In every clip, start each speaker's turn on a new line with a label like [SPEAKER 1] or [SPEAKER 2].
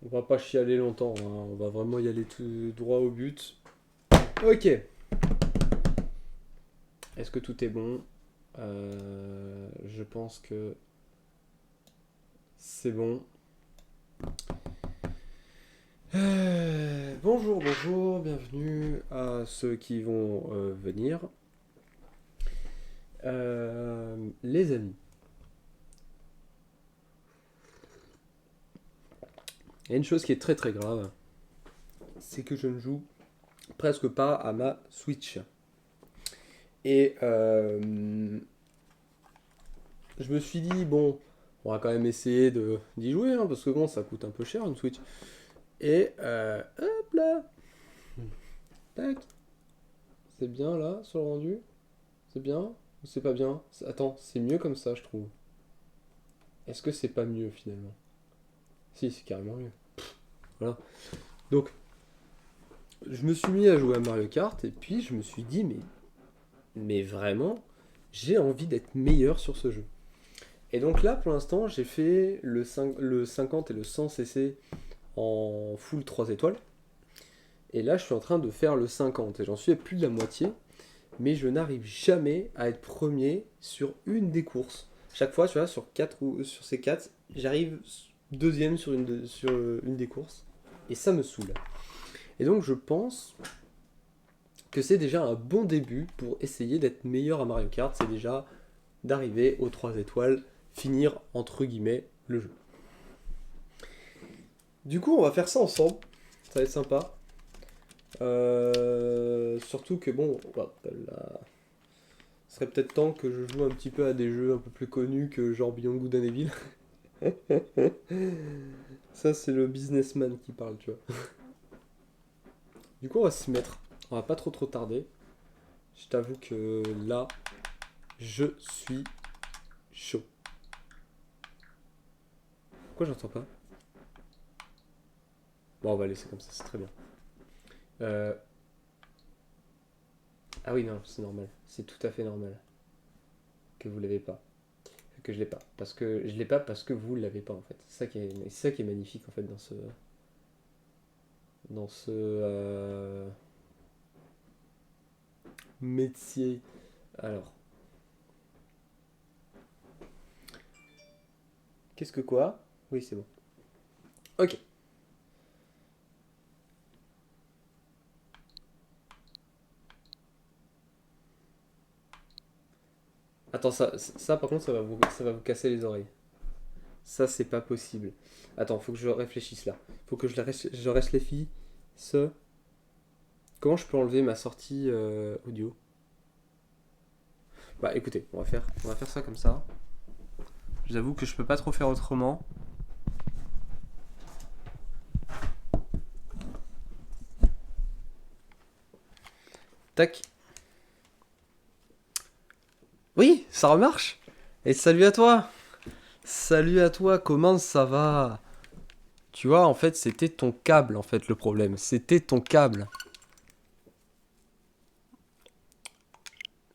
[SPEAKER 1] On va pas chialer longtemps, hein. On va vraiment y aller tout droit au but. Ok. Est-ce que tout est bon? Je pense que c'est bon. Bonjour, bonjour, bienvenue à ceux qui vont venir. Les amis, il y a une chose qui est très très grave, c'est que je ne joue presque pas à ma Switch. Et je me suis dit, bon, on va quand même essayer d'y jouer, hein, parce que bon, ça coûte un peu cher une Switch. Et hop là, tac, c'est bien là sur le rendu? C'est bien ou c'est pas bien? Attends, c'est mieux comme ça, je trouve. Est-ce que c'est pas mieux finalement? Si, c'est carrément mieux. Voilà. Donc, je me suis mis à jouer à Mario Kart et puis je me suis dit, mais vraiment, j'ai envie d'être meilleur sur ce jeu. Et donc là, pour l'instant, j'ai fait le 50 et le 100 cc en full 3 étoiles. Et là, je suis en train de faire le 50 et j'en suis à plus de la moitié. Mais je n'arrive jamais à être premier sur une des courses. Chaque fois, tu vois, sur ces 4, j'arrive deuxième sur une des courses. Et ça me saoule. Et donc, je pense que c'est déjà un bon début pour essayer d'être meilleur à Mario Kart. C'est déjà d'arriver aux 3 étoiles, finir entre guillemets le jeu. Du coup, on va faire ça ensemble. Ça va être sympa. Surtout que bon, là, ce serait peut-être temps que je joue un petit peu à des jeux un peu plus connus que genre Beyond Good and Evil. Ça, c'est le businessman qui parle, tu vois. Du coup, on va s'y mettre. On va pas trop tarder. Je t'avoue que là, je suis chaud. Pourquoi j'entends pas? Bon, on va laisser comme ça, c'est très bien. Euh... Ah oui, non, c'est normal. C'est tout à fait normal que vous l'avez pas. Que je l'ai pas. Parce que je l'ai pas parce que vous l'avez pas en fait. C'est ça qui est magnifique en fait dans ce métier. Alors, qu'est-ce que quoi? Oui, c'est bon. Ok. Attends, ça par contre, ça va vous casser les oreilles. Ça, c'est pas possible. Attends, faut que je réfléchisse là. Faut que je reste les filles. Ce. Comment je peux enlever ma sortie audio? Bah écoutez, on va faire ça comme ça. J'avoue que je peux pas trop faire autrement. Tac. Oui, ça remarche. Et salut à toi. Salut à toi, comment ça va? Tu vois, en fait, c'était ton câble, en fait, le problème. C'était ton câble.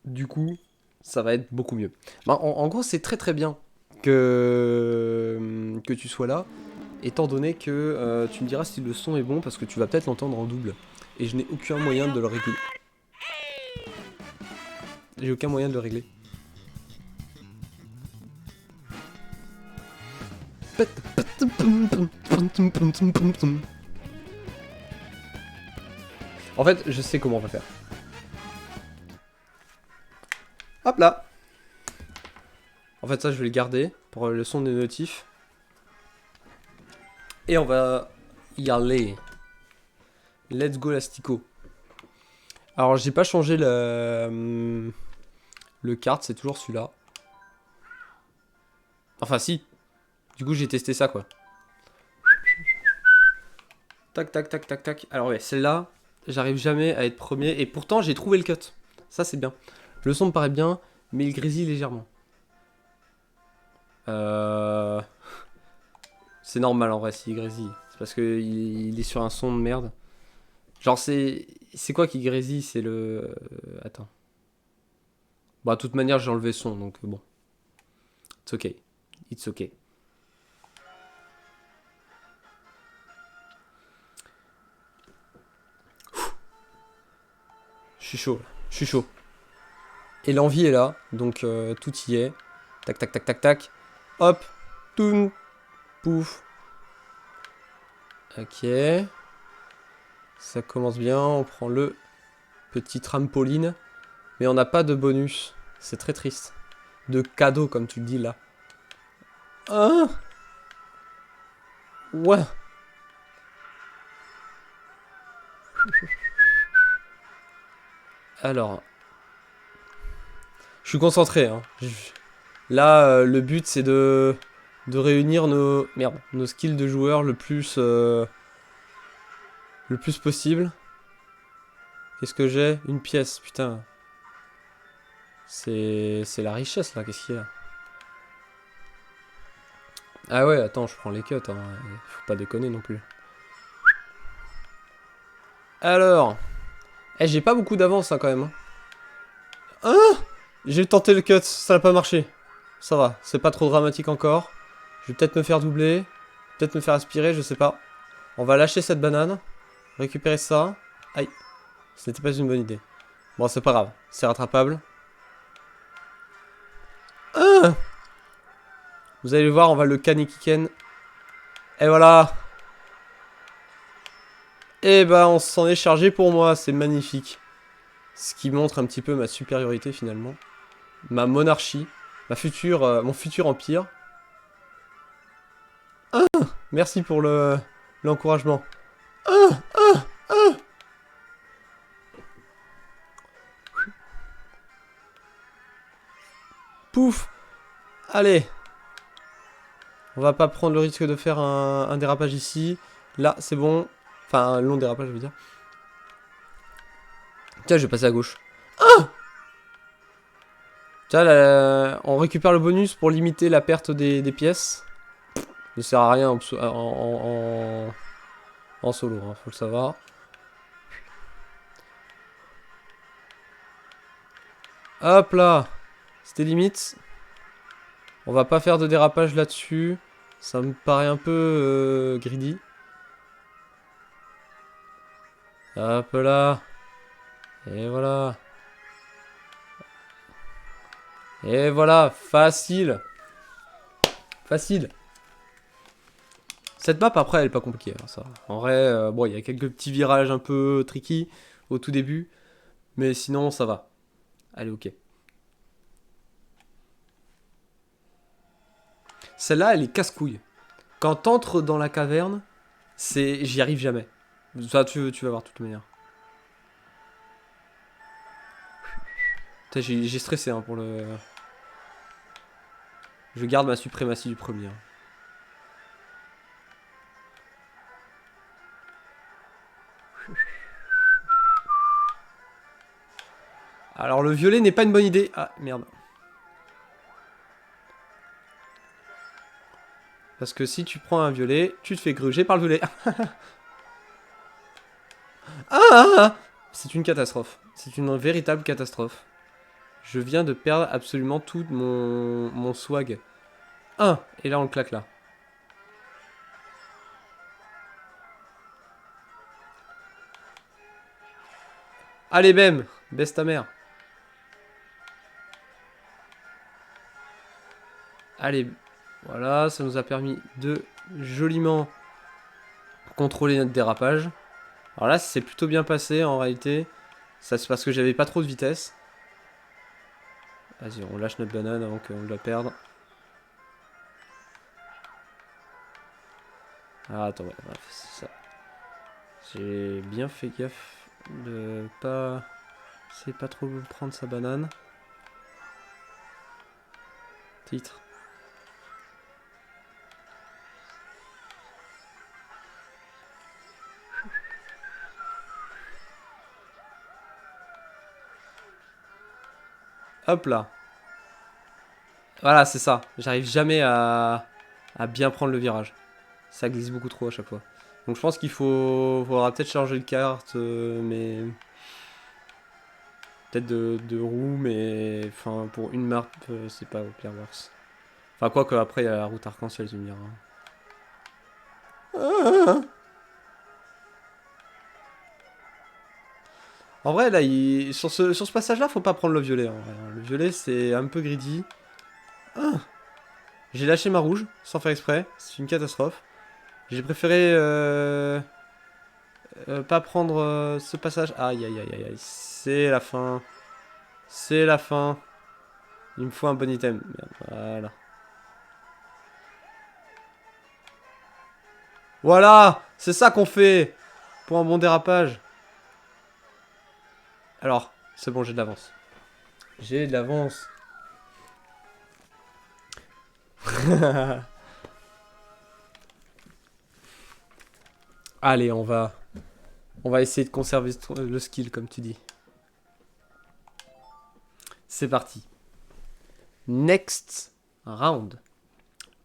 [SPEAKER 1] Du coup, ça va être beaucoup mieux. Bah, en gros, c'est très très bien que tu sois là, étant donné que tu me diras si le son est bon, parce que tu vas peut-être l'entendre en double. Et je n'ai aucun moyen de le régler. J'ai aucun moyen de le régler. En fait, je sais comment on va faire. Hop là. En fait, ça, je vais le garder pour le son des notifs. Et on va y aller. Let's go l'astico. Alors, j'ai pas changé le kart, c'est toujours celui-là. Enfin, si. Du coup, j'ai testé ça, quoi. Tac, tac, tac, tac, tac. Alors, ouais, celle-là, j'arrive jamais à être premier. Et pourtant, j'ai trouvé le cut. Ça, c'est bien. Le son me paraît bien, mais il grésille légèrement. C'est normal en vrai s'il grésille. C'est parce qu'il est sur un son de merde. Genre, c'est quoi qui grésille? C'est le. Attends. Bah, de toute manière, j'ai enlevé le son, donc bon. It's okay. It's okay. suis chaud, là. Je suis chaud. Et l'envie est là, donc tout y est. Tac, tac, tac, tac, tac. Hop. Toum. Pouf. Ok. Ça commence bien, on prend le petit trampoline. Mais on n'a pas de bonus. C'est très triste. De cadeau, comme tu le dis là. Ah. Ouais. Alors. Je suis concentré, hein. Là, le but, c'est de réunir nos... Merde. Nos skills de joueurs le plus possible. Qu'est-ce que j'ai? Une pièce, putain. C'est la richesse, là. Qu'est-ce qu'il y a? Ah ouais, attends, je prends les cuts, hein. Faut pas déconner non plus. Alors... Eh, j'ai pas beaucoup d'avance, hein, quand même. Hein. J'ai tenté le cut, ça n'a pas marché. Ça va, c'est pas trop dramatique encore. Je vais peut-être me faire doubler. Peut-être me faire aspirer, je sais pas. On va lâcher cette banane. Récupérer ça. Aïe. Ce n'était pas une bonne idée. Bon, c'est pas grave. C'est rattrapable. Ah. Vous allez le voir, on va le Kanikiken. Et voilà. Et bah, on s'en est chargé pour moi. C'est magnifique. Ce qui montre un petit peu ma supériorité, finalement. Ma monarchie. Mon futur empire. Ah. Merci pour l'encouragement. Ah. Ah. Ah. Pouf. Allez. On va pas prendre le risque de faire un dérapage ici. Là, c'est bon. Enfin, un long dérapage, je veux dire. Tiens, je vais passer à gauche. Ah. Tiens, là, on récupère le bonus pour limiter la perte des pièces. Ne sert à rien en solo, hein, faut le savoir. Hop là. C'était limite. On va pas faire de dérapage là-dessus. Ça me paraît un peu greedy. Hop là. Et voilà. Et voilà. Facile. Facile. Cette map, après, elle est pas compliquée. Hein, ça. En vrai, bon, il y a quelques petits virages un peu tricky au tout début. Mais sinon, ça va. Allez, ok. Celle-là, elle est casse-couille. Quand t'entres dans la caverne, j'y arrive jamais. Ça, tu vas voir de toute manière. J'ai stressé hein, pour le... Je garde ma suprématie du premier. Hein. Alors le violet n'est pas une bonne idée. Ah merde. Parce que si tu prends un violet, tu te fais gruger par le violet. Ah. C'est une catastrophe. C'est une véritable catastrophe. Je viens de perdre absolument tout mon swag. Ah. Et là on le claque là. Allez Bem. Baisse ta mère. Allez. Voilà, ça nous a permis de joliment contrôler notre dérapage. Alors là, c'est plutôt bien passé en réalité. Ça c'est parce que j'avais pas trop de vitesse. Vas-y, on lâche notre banane avant qu'on la perde. Ah, attends, ouais, bref, c'est ça. J'ai bien fait gaffe de pas... C'est pas trop prendre sa banane. Titre. Hop là. Voilà, c'est ça. J'arrive jamais à bien prendre le virage. Ça glisse beaucoup trop à chaque fois. Donc je pense qu'il faudra peut-être changer de carte, mais... Peut-être de roue, mais... Enfin, pour une map, c'est pas au pire worse. Enfin, quoi que après, il y a la route arc-en-ciel, tu me diras. En vrai, là, sur ce passage-là, faut pas prendre le violet. En vrai, hein. Le violet, c'est un peu greedy. Ah, j'ai lâché ma rouge, sans faire exprès. C'est une catastrophe. J'ai préféré pas prendre ce passage. Aïe, aïe, aïe, aïe, aïe. C'est la fin. C'est la fin. Il me faut un bon item. Merde, voilà. Voilà, c'est ça qu'on fait pour un bon dérapage. Alors, c'est bon, j'ai de l'avance. J'ai de l'avance. Allez, on va essayer de conserver le skill, comme tu dis. C'est parti. Next round.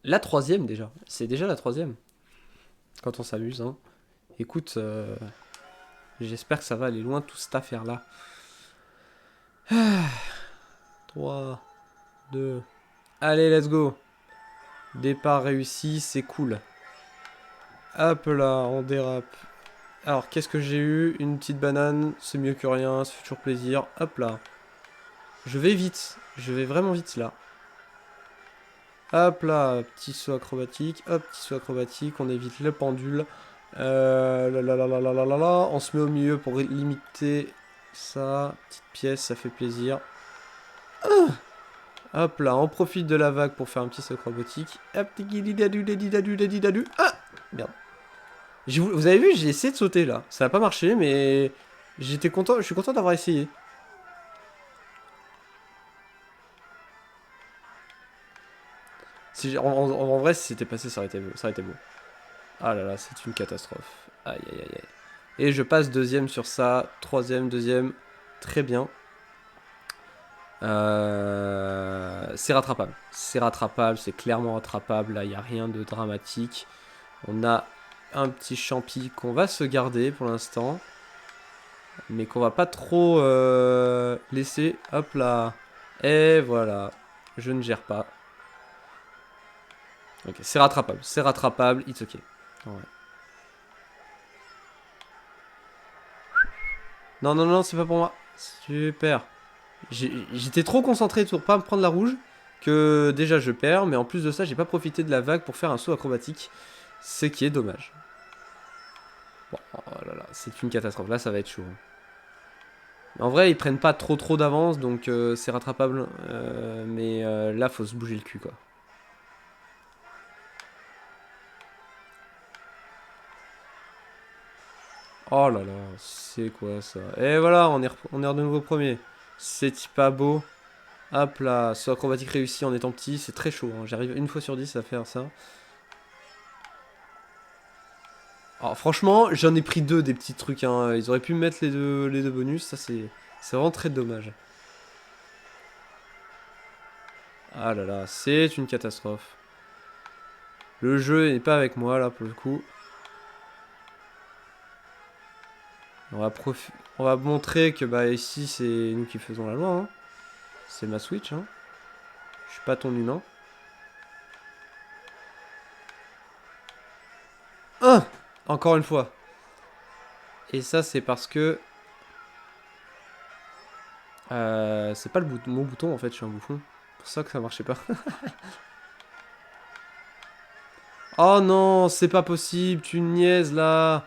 [SPEAKER 1] La troisième déjà. C'est déjà la troisième. Quand on s'amuse, hein. Écoute, j'espère que ça va aller loin toute cette affaire-là. 3, 2... Allez, let's go. Départ réussi, c'est cool. Hop là, on dérape. Alors, qu'est-ce que j'ai eu? Une petite banane, c'est mieux que rien, ça fait toujours plaisir. Hop là. Je vais vite, je vais vraiment vite là. Hop là, petit saut acrobatique, hop, petit saut acrobatique, on évite le pendule. On se met au milieu pour limiter ça. Petite pièce, ça fait plaisir. Hop là, on profite de la vague pour faire un petit saut acrobatique. Hop, ah, merde. Vous avez vu, j'ai essayé de sauter là. Ça n'a pas marché, mais j'étais content. Je suis content d'avoir essayé. Si, en vrai, si c'était passé, ça aurait été beau. Ah là là, c'est une catastrophe. Aïe aïe aïe aïe. Et je passe deuxième sur ça. Troisième, deuxième. Très bien. C'est rattrapable. C'est rattrapable, c'est clairement rattrapable. Là, il n'y a rien de dramatique. On a un petit champi qu'on va se garder pour l'instant. Mais qu'on va pas trop laisser. Hop là. Et voilà. Je ne gère pas. Ok, c'est rattrapable, it's ok. Ouais. Non, non, non, c'est pas pour moi. Super. J'étais trop concentré pour pas me prendre la rouge que déjà je perds, mais en plus de ça, j'ai pas profité de la vague pour faire un saut acrobatique, ce qui est dommage. Bon, oh là là, c'est une catastrophe. Là, ça va être chaud. En vrai, ils prennent pas trop d'avance, donc c'est rattrapable. Mais là, faut se bouger le cul, quoi. Oh là là, c'est quoi ça? Et voilà, on est de nouveau premier. C'est pas beau. Hop là, saut acrobatique réussi en étant petit, c'est très chaud. Hein. J'arrive une fois sur 10 à faire ça. Alors franchement, j'en ai pris deux des petits trucs. Hein. Ils auraient pu me mettre les deux bonus, ça c'est vraiment très dommage. Ah là là, c'est une catastrophe. Le jeu n'est pas avec moi là pour le coup. On va montrer que bah ici c'est nous qui faisons la loi. Hein. C'est ma Switch. Hein. Je suis pas ton humain. Encore une fois. Et ça c'est parce que c'est pas mon bouton en fait, je suis un bouffon. C'est pour ça que ça marchait pas. Oh non, c'est pas possible, tu niaises là.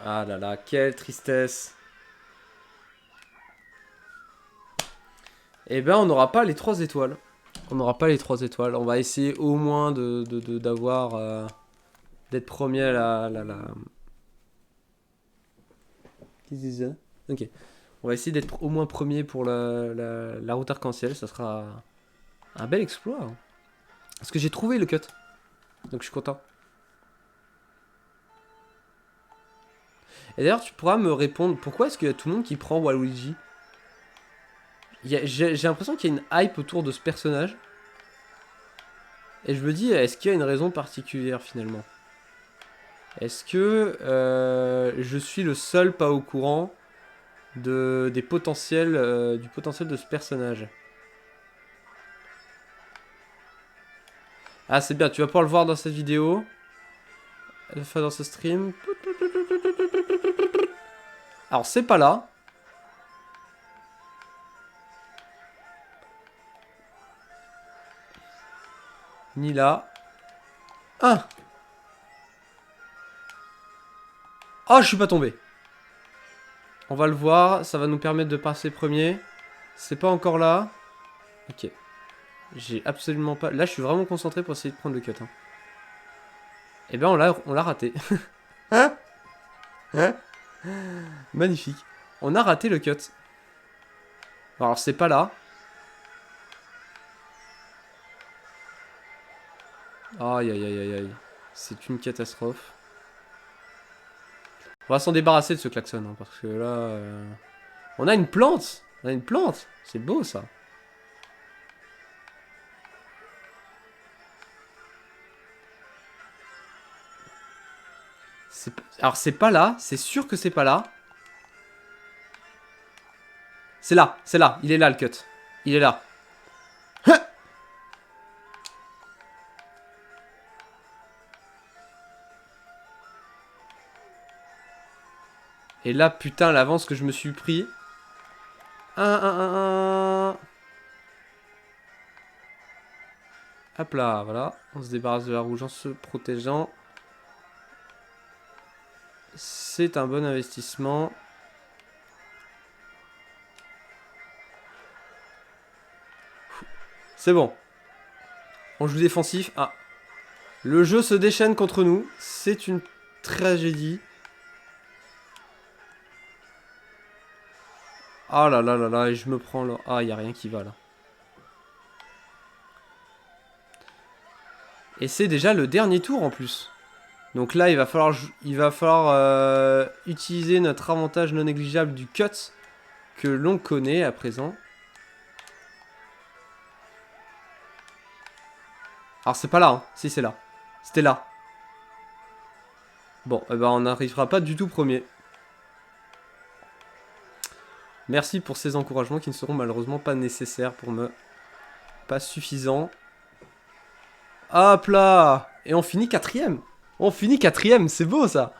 [SPEAKER 1] Ah là là, quelle tristesse. Eh ben, on n'aura pas les 3 étoiles. On n'aura pas les 3 étoiles. On va essayer au moins d'avoir... d'être premier à Qu'est-ce que c'est ça? Ok. On va essayer d'être au moins premier pour la route arc-en-ciel. Ça sera un bel exploit. Hein. Parce que j'ai trouvé le cut. Donc je suis content. Et d'ailleurs, tu pourras me répondre, pourquoi est-ce qu'il y a tout le monde qui prend Waluigi? J'ai l'impression qu'il y a une hype autour de ce personnage. Et je me dis, est-ce qu'il y a une raison particulière finalement? Est-ce que je suis le seul pas au courant du potentiel de ce personnage? Ah, c'est bien, tu vas pouvoir le voir dans cette vidéo. Enfin, dans ce stream. Alors, c'est pas là. Ni là. Ah! Oh, je suis pas tombé. On va le voir, ça va nous permettre de passer premier. C'est pas encore là. Ok. J'ai absolument pas... Là, je suis vraiment concentré pour essayer de prendre le cut. Hein. Eh ben, on l'a raté. Hein? Hein? Magnifique. On a raté le cut. Alors, c'est pas là. Aïe, aïe, aïe, aïe, aïe. C'est une catastrophe. On va s'en débarrasser de ce klaxon, hein, parce que là... On a une plante! On a une plante! C'est beau, ça. Alors, c'est pas là. C'est sûr que c'est pas là. C'est là. C'est là. Il est là, le cut. Il est là. Et là, putain, l'avance que je me suis pris. 1. Hop là, voilà. On se débarrasse de la rouge en se protégeant. C'est un bon investissement. C'est bon. On joue défensif. Ah. Le jeu se déchaîne contre nous. C'est une tragédie. Ah là là là là, et je me prends là. Ah, il n'y a rien qui va là. Et c'est déjà le dernier tour en plus. Donc là, il va falloir utiliser notre avantage non négligeable du cut que l'on connaît à présent. Alors c'est pas là, hein. Si c'est là. C'était là. Bon, eh ben on n'arrivera pas du tout premier. Merci pour ces encouragements qui ne seront malheureusement pas nécessaires pour me... Pas suffisants. Hop là! Et on finit quatrième. On finit quatrième, c'est beau ça.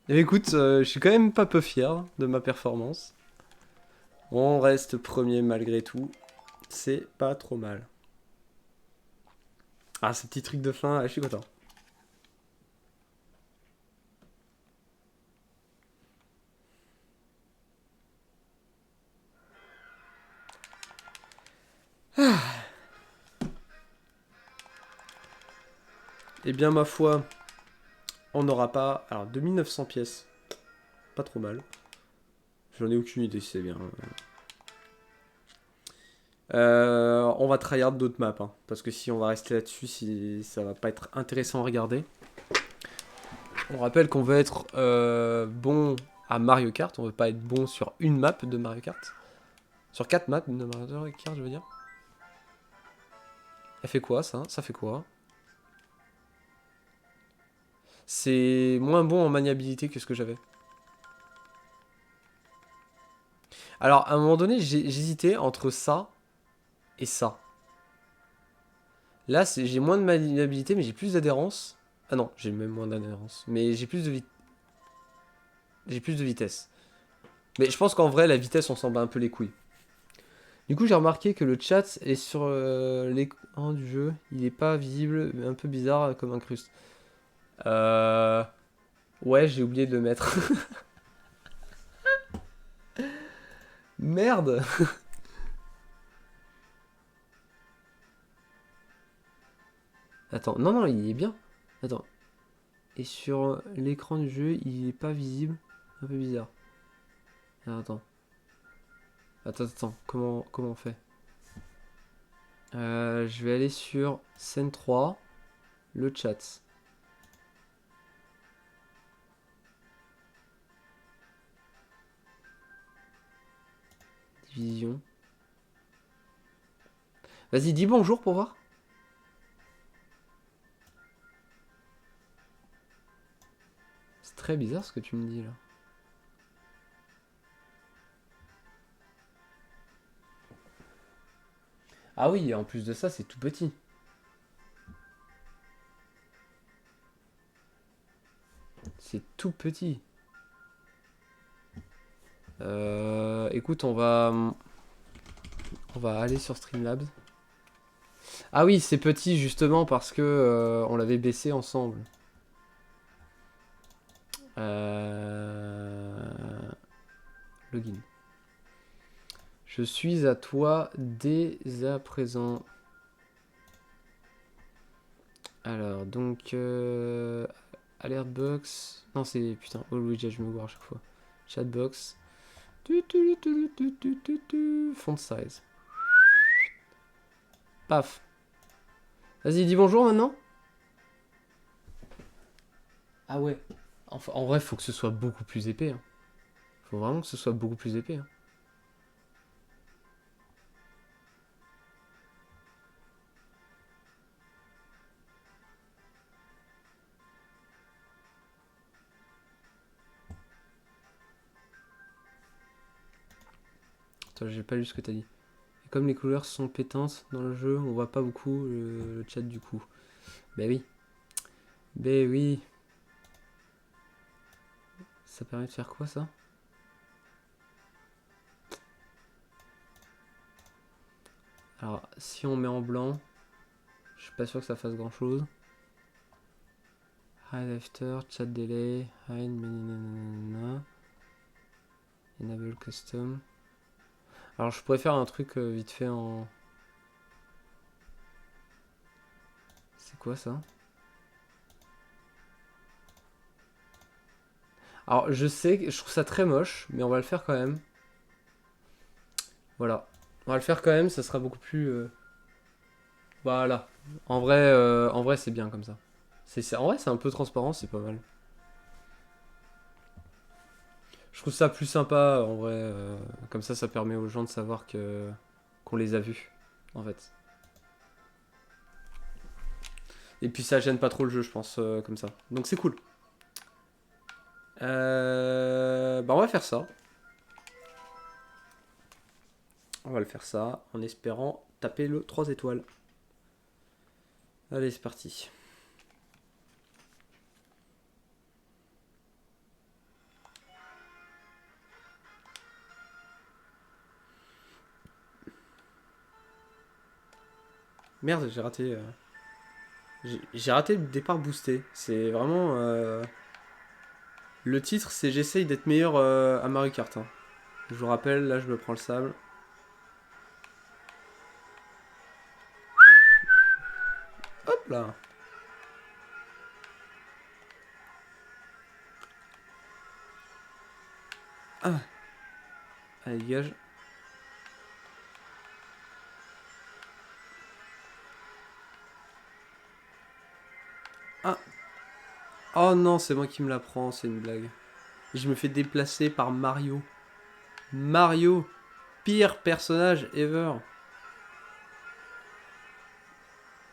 [SPEAKER 1] Et écoute, je suis quand même pas peu fier de ma performance. On reste premier malgré tout. C'est pas trop mal. Ah, ce petit truc de fin, je suis content. Eh bien, ma foi, on n'aura pas... Alors, 2900 pièces. Pas trop mal. J'en ai aucune idée si c'est bien. On va tryhard d'autres maps. Hein, parce que si on va rester là-dessus, ça va pas être intéressant à regarder. On rappelle qu'on veut être bon à Mario Kart. On veut pas être bon sur une map de Mario Kart. Sur 4 maps de Mario Kart, je veux dire. Elle fait quoi, ça? Ça fait quoi? C'est moins bon en maniabilité que ce que j'avais. Alors, à un moment donné, j'hésitais entre ça et ça. Là, j'ai moins de maniabilité, mais j'ai plus d'adhérence. Ah non, j'ai même moins d'adhérence. Mais j'ai plus de j'ai plus de vitesse. Mais je pense qu'en vrai, la vitesse, on s'en bat un peu les couilles. Du coup, j'ai remarqué que le chat est sur l'écran du jeu. Il est pas visible, mais un peu bizarre comme incruste. Ouais, j'ai oublié de le mettre. Merde. Attends, non, non, il est bien. Attends. Et sur l'écran du jeu, il est pas visible. Un peu bizarre. Alors, attends. Attends. Comment on fait? Je vais aller sur scène 3. Le chat. Division. Vas-y, dis bonjour pour voir. C'est très bizarre ce que tu me dis là. Ah oui, en plus de ça, c'est tout petit. C'est tout petit. Écoute, on va aller sur Streamlabs. Ah oui, c'est petit justement parce que on l'avait baissé ensemble. Login. Je suis à toi dès à présent. Alors, donc... Alertbox... Non, c'est... Putain, Always je me gourre à chaque fois. Chatbox. Font size. Paf. Vas-y, dis bonjour maintenant. Ah ouais. Enfin, en vrai, faut que ce soit beaucoup plus épais. Hein. Faut vraiment que ce soit beaucoup plus épais. Hein. Attends, j'ai pas lu ce que t'as dit. Et comme les couleurs sont pétantes dans le jeu, on voit pas beaucoup le chat du coup. Bah oui. Bah oui. Ça permet de faire quoi ça? Alors, si on met en blanc, je suis pas sûr que ça fasse grand chose. Hide after, chat delay, hide, nanana. Enable custom. Alors, je pourrais faire un truc vite fait en. C'est quoi ça? Alors, je sais que je trouve ça très moche, mais on va le faire quand même. Voilà. On va le faire quand même, ça sera beaucoup plus. Voilà. En vrai c'est bien comme ça. En vrai, c'est un peu transparent, c'est pas mal. Je trouve ça plus sympa, en vrai. Comme ça permet aux gens de savoir qu'on les a vus, en fait. Et puis ça gêne pas trop le jeu, je pense, comme ça. Donc c'est cool. Bah on va faire ça. On va le faire ça, en espérant taper le 3 étoiles. Allez, c'est parti. Merde, j'ai raté... J'ai raté le départ boosté. C'est vraiment... Le titre, c'est J'essaye d'être meilleur à Mario Kart. Hein. Je vous rappelle, là, je me prends le sable. Hop là. Ah. Allez, dégage. Ah. Oh non, c'est moi qui me la prends, c'est une blague. Je me fais déplacer par Mario. Mario, pire personnage ever.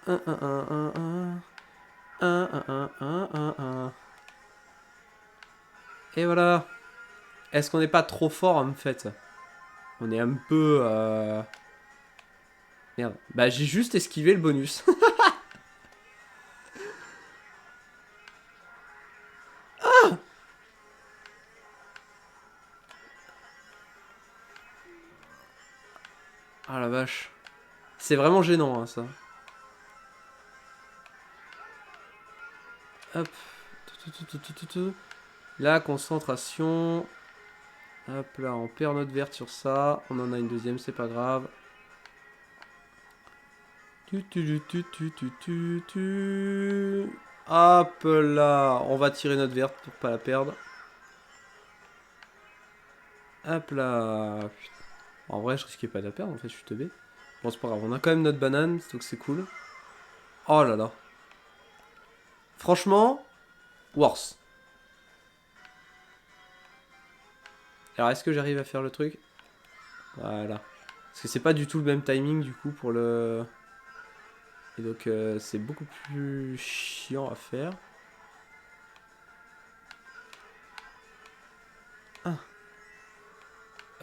[SPEAKER 1] 1, 1, 1, 1, 1. 1, 1, 1, 1, 1. Et voilà. Est-ce qu'on n'est pas trop fort en fait? On est un peu... Merde. Bah j'ai juste esquivé le bonus. Ah la vache. C'est vraiment gênant hein, ça. Hop. La concentration. Hop là, on perd notre verte sur ça. On en a une deuxième, c'est pas grave. Hop là, on va tirer notre verte pour pas la perdre. Hop là. En vrai, je risquais pas de la perdre, en fait, je suis teubé. Bon, c'est pas grave, on a quand même notre banane, donc c'est cool. Oh là là. Franchement, worse. Alors, est-ce que j'arrive à faire le truc? Voilà. Parce que c'est pas du tout le même timing, du coup, pour le... Et donc, c'est beaucoup plus chiant à faire. Ah.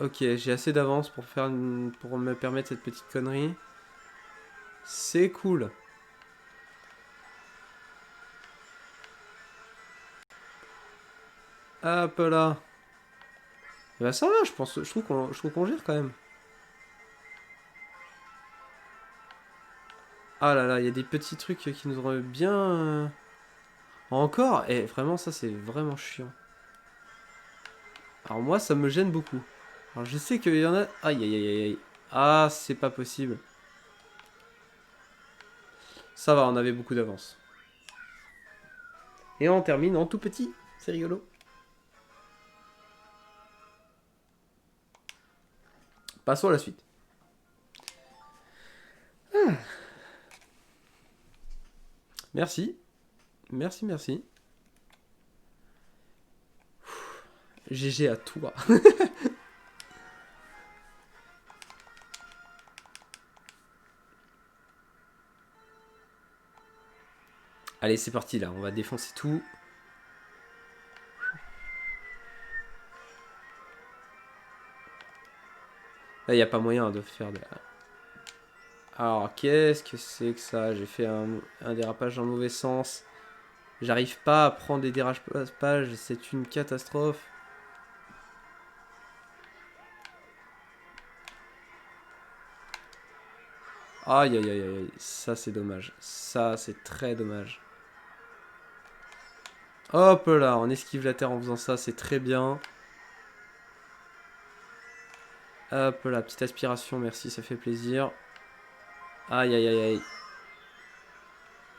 [SPEAKER 1] Ok, j'ai assez d'avance pour pour me permettre cette petite connerie. C'est cool. Hop là. Et bah ça va, je trouve qu'on gère quand même. Ah là là, il y a des petits trucs qui nous auraient bien... Encore. Et vraiment, ça, c'est vraiment chiant. Alors moi, ça me gêne beaucoup. Alors je sais qu'il y en a... Aïe, aïe, aïe, aïe, aïe. Ah, c'est pas possible. Ça va, on avait beaucoup d'avance. Et on termine en tout petit. C'est rigolo. Passons à la suite. Ah. Merci. Merci, merci. GG à toi. Allez, c'est parti là. On va défoncer tout. Là, il n'y a pas moyen de faire de... Alors, qu'est-ce que c'est que ça? J'ai fait un dérapage dans le mauvais sens. J'arrive pas à prendre des dérapages. C'est une catastrophe. Aïe, aïe, aïe, aïe. Ça, c'est dommage. Ça, c'est très dommage. Hop là, on esquive la terre en faisant ça. C'est très bien. Hop là, petite aspiration. Merci, ça fait plaisir. Aïe, aïe, aïe, aïe.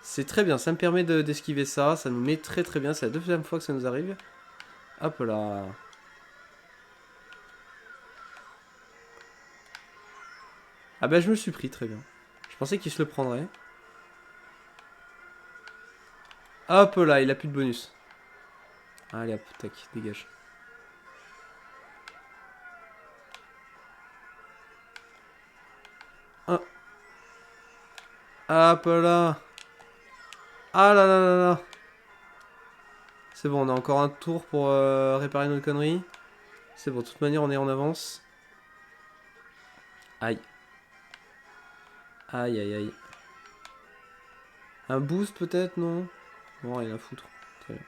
[SPEAKER 1] C'est très bien, ça me permet d'esquiver ça, ça nous met très très bien, c'est la deuxième fois que ça nous arrive. Hop là. Ah bah je me suis pris, très bien. Je pensais qu'il se le prendrait. Hop là, il a plus de bonus. Allez hop, tac, dégage. Ah. Hop là. Ah là là là là. C'est bon, on a encore un tour pour réparer notre connerie. C'est bon, de toute manière, on est en avance. Aïe. Aïe aïe aïe. Un boost peut-être, non? Non, rien à foutre. Très bien.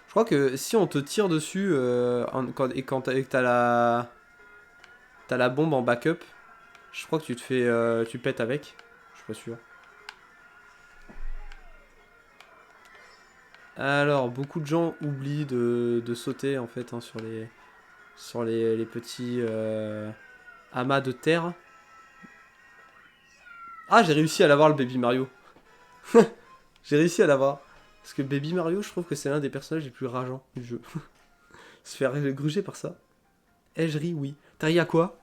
[SPEAKER 1] Je crois que si on te tire dessus et quand t'as la bombe en backup, je crois que tu te fais tu pètes avec. Je suis pas sûr. Alors, beaucoup de gens oublient de sauter en fait hein, sur les petits amas de terre. Ah, j'ai réussi à l'avoir le Baby Mario. J'ai réussi à l'avoir. Parce que Baby Mario, je trouve que c'est l'un des personnages les plus rageants du jeu. Se faire gruger par ça. Ai-je ri? Oui. T'as ri à quoi?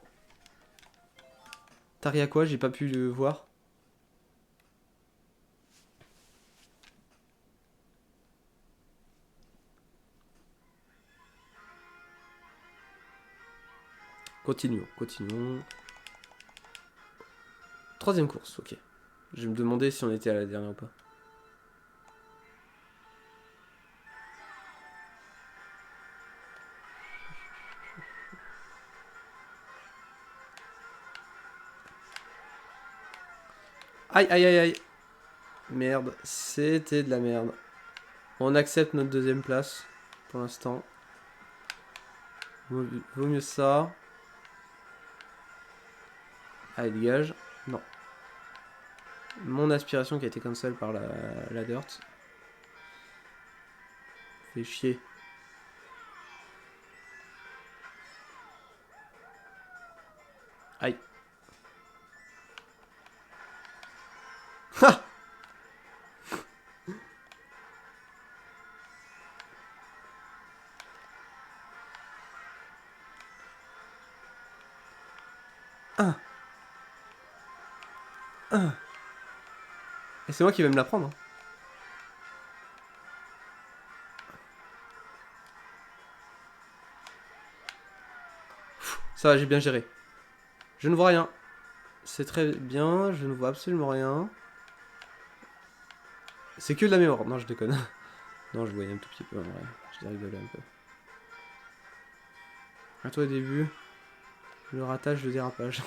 [SPEAKER 1] T'as ri à quoi? J'ai pas pu le voir. Continuons, continuons. Troisième course, ok. Je me demandais si on était à la dernière ou pas. Aïe, aïe, aïe, aïe. Merde, c'était de la merde. On accepte notre deuxième place, pour l'instant. Vaut mieux ça. Allez, dégage. Non. Mon aspiration qui a été cancel par la dirt. Fait chier. Aïe. Ha! Un. Un. Et c'est moi qui vais me la prendre. Hein. Ça va, j'ai bien géré. Je ne vois rien. C'est très bien, je ne vois absolument rien. C'est que de la mémoire. Non, je déconne. Non, je voyais un tout petit peu en vrai. Je rigolé un peu. À toi au début. Le ratage, le dérapage.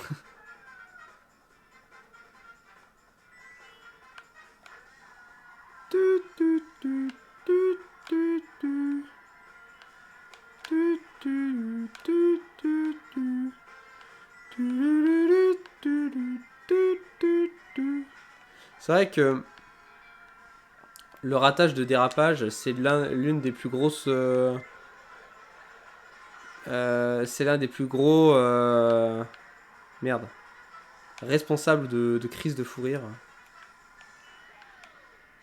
[SPEAKER 1] C'est vrai que le ratage de dérapage, c'est l'une des plus grosses... c'est l'un des plus gros... merde. Responsable de crise de fou rire.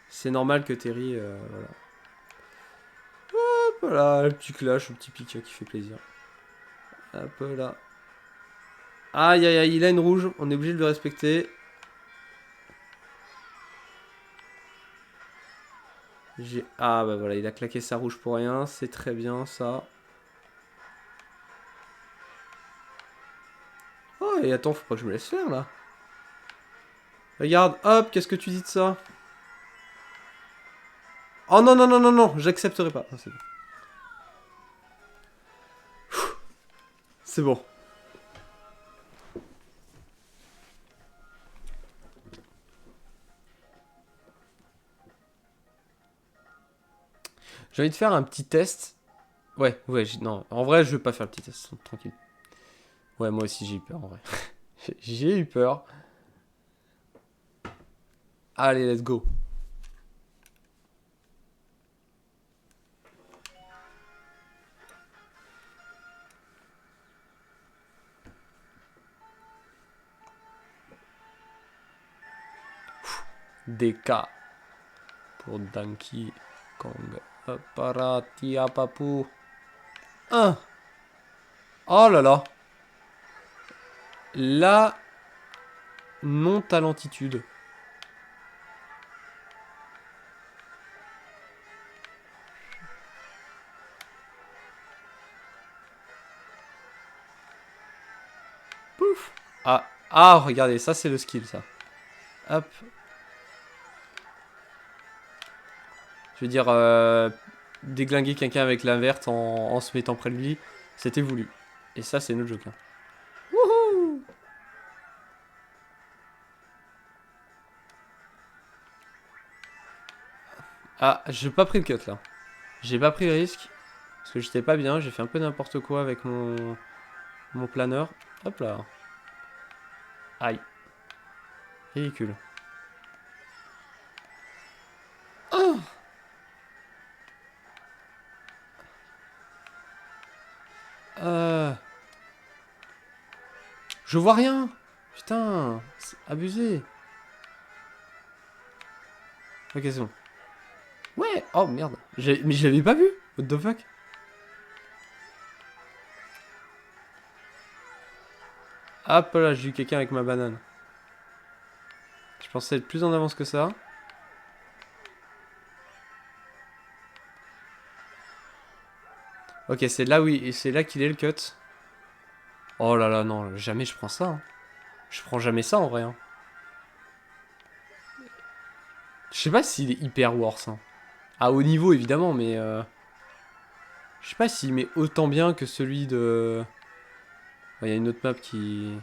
[SPEAKER 1] C'est normal que Terry... voilà. Hop là, le petit clash, le petit pique qui fait plaisir. Hop là. Aïe aïe aïe, il a une rouge, on est obligé de le respecter. Ah bah voilà, il a claqué sa rouge pour rien, c'est très bien ça. Oh et attends, faut pas que je me laisse faire là. Regarde, hop, qu'est-ce que tu dis de ça? Oh non non non non non, j'accepterai pas. Ah, c'est bon. C'est bon. J'ai envie de faire un petit test. Ouais, non, en vrai, je vais pas faire le petit test, tranquille. Ouais, moi aussi j'ai eu peur en vrai. J'ai eu peur. Allez, let's go. DK pour Donkey Kong. Parati à papou. 1. Oh là là. La non-talentitude. Pouf. Ah, regardez, ça c'est le skill ça. Hop. Je veux dire, déglinguer quelqu'un avec la verte en se mettant près de lui, c'était voulu. Et ça, c'est notre joker. Wouhou! Ah, j'ai pas pris le cut là. J'ai pas pris le risque. Parce que j'étais pas bien, j'ai fait un peu n'importe quoi avec mon planeur. Hop là. Aïe. Ridicule. Oh! Je vois rien. Putain, c'est abusé. Ok, c'est bon. Ouais, oh merde. Mais je l'avais pas vu. What the fuck? Hop là, j'ai eu quelqu'un avec ma banane. Je pensais être plus en avance que ça. Ok, c'est là, oui, c'est là qu'il est le cut. Oh là là, non, jamais je prends ça. Hein. Je prends jamais ça en vrai. Hein. Je sais pas s'il est hyper worse. Hein. À haut niveau, évidemment, mais... je sais pas s'il met autant bien que celui de... Il y a une autre map qui...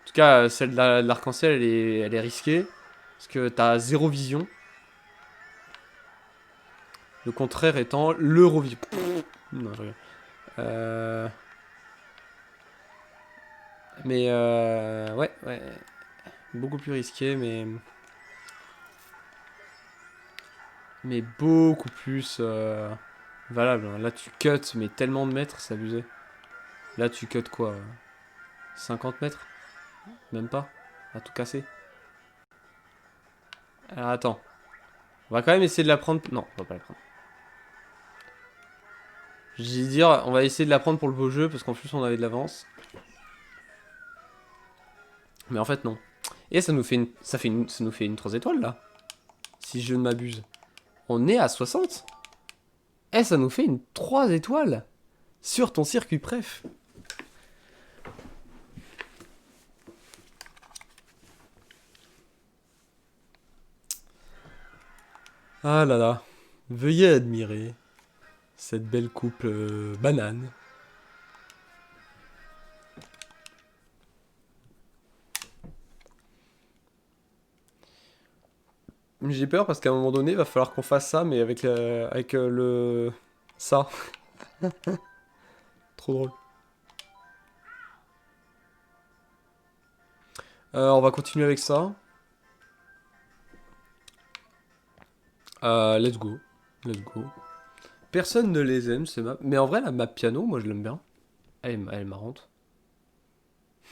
[SPEAKER 1] En tout cas, celle de l'arc-en-ciel, elle est risquée. Parce que t'as zéro vision. Le contraire étant l'Eurovision. Non, je regarde. Mais ouais. Beaucoup plus risqué, mais beaucoup plus valable. Là, tu cut, mais tellement de mètres, c'est abusé. Là, tu cut quoi 50 mètres? Même pas. À tout casser. Alors, attends. On va quand même essayer de la prendre. Non, on va pas la prendre. J'ai dire, on va essayer de la prendre pour le beau jeu, parce qu'en plus, on avait de l'avance. Mais en fait, non. Et ça nous fait ça nous fait une 3 étoiles, là. Si je ne m'abuse. On est à 60. Eh, ça nous fait une 3 étoiles. Sur ton circuit préf. Ah là là. Veuillez admirer cette belle coupe banane. J'ai peur parce qu'à un moment donné, il va falloir qu'on fasse ça, mais avec, le... Ça. Trop drôle. On va continuer avec ça. Let's go. Let's go. Personne ne les aime, ces maps. Mais en vrai, la map piano, moi je l'aime bien. Elle est marrante.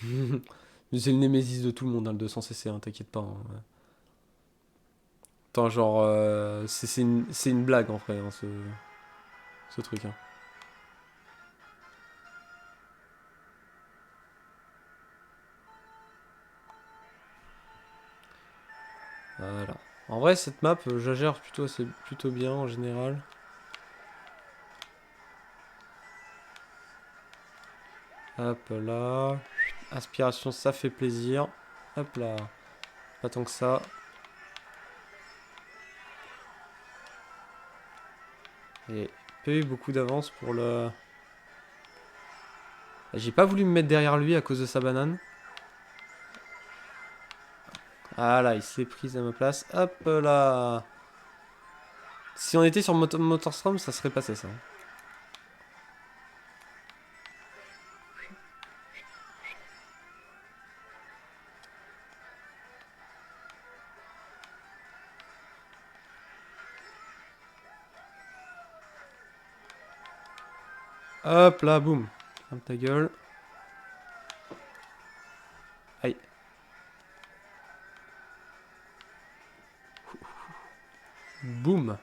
[SPEAKER 1] C'est le némésis de tout le monde, hein, le 200cc, hein, t'inquiète pas. Hein. Attends, genre, c'est une blague en vrai, hein, ce truc. Hein. Voilà. En vrai, cette map, je la gère plutôt bien en général. Hop là. Aspiration, ça fait plaisir. Hop là. Pas tant que ça. Et pas eu beaucoup d'avance pour le... J'ai pas voulu me mettre derrière lui à cause de sa banane. Ah là, il s'est pris à ma place. Hop là. Si on était sur Motorstrom, ça serait passé ça. Hop là, boum. Ferme ta gueule. Aïe. Boum.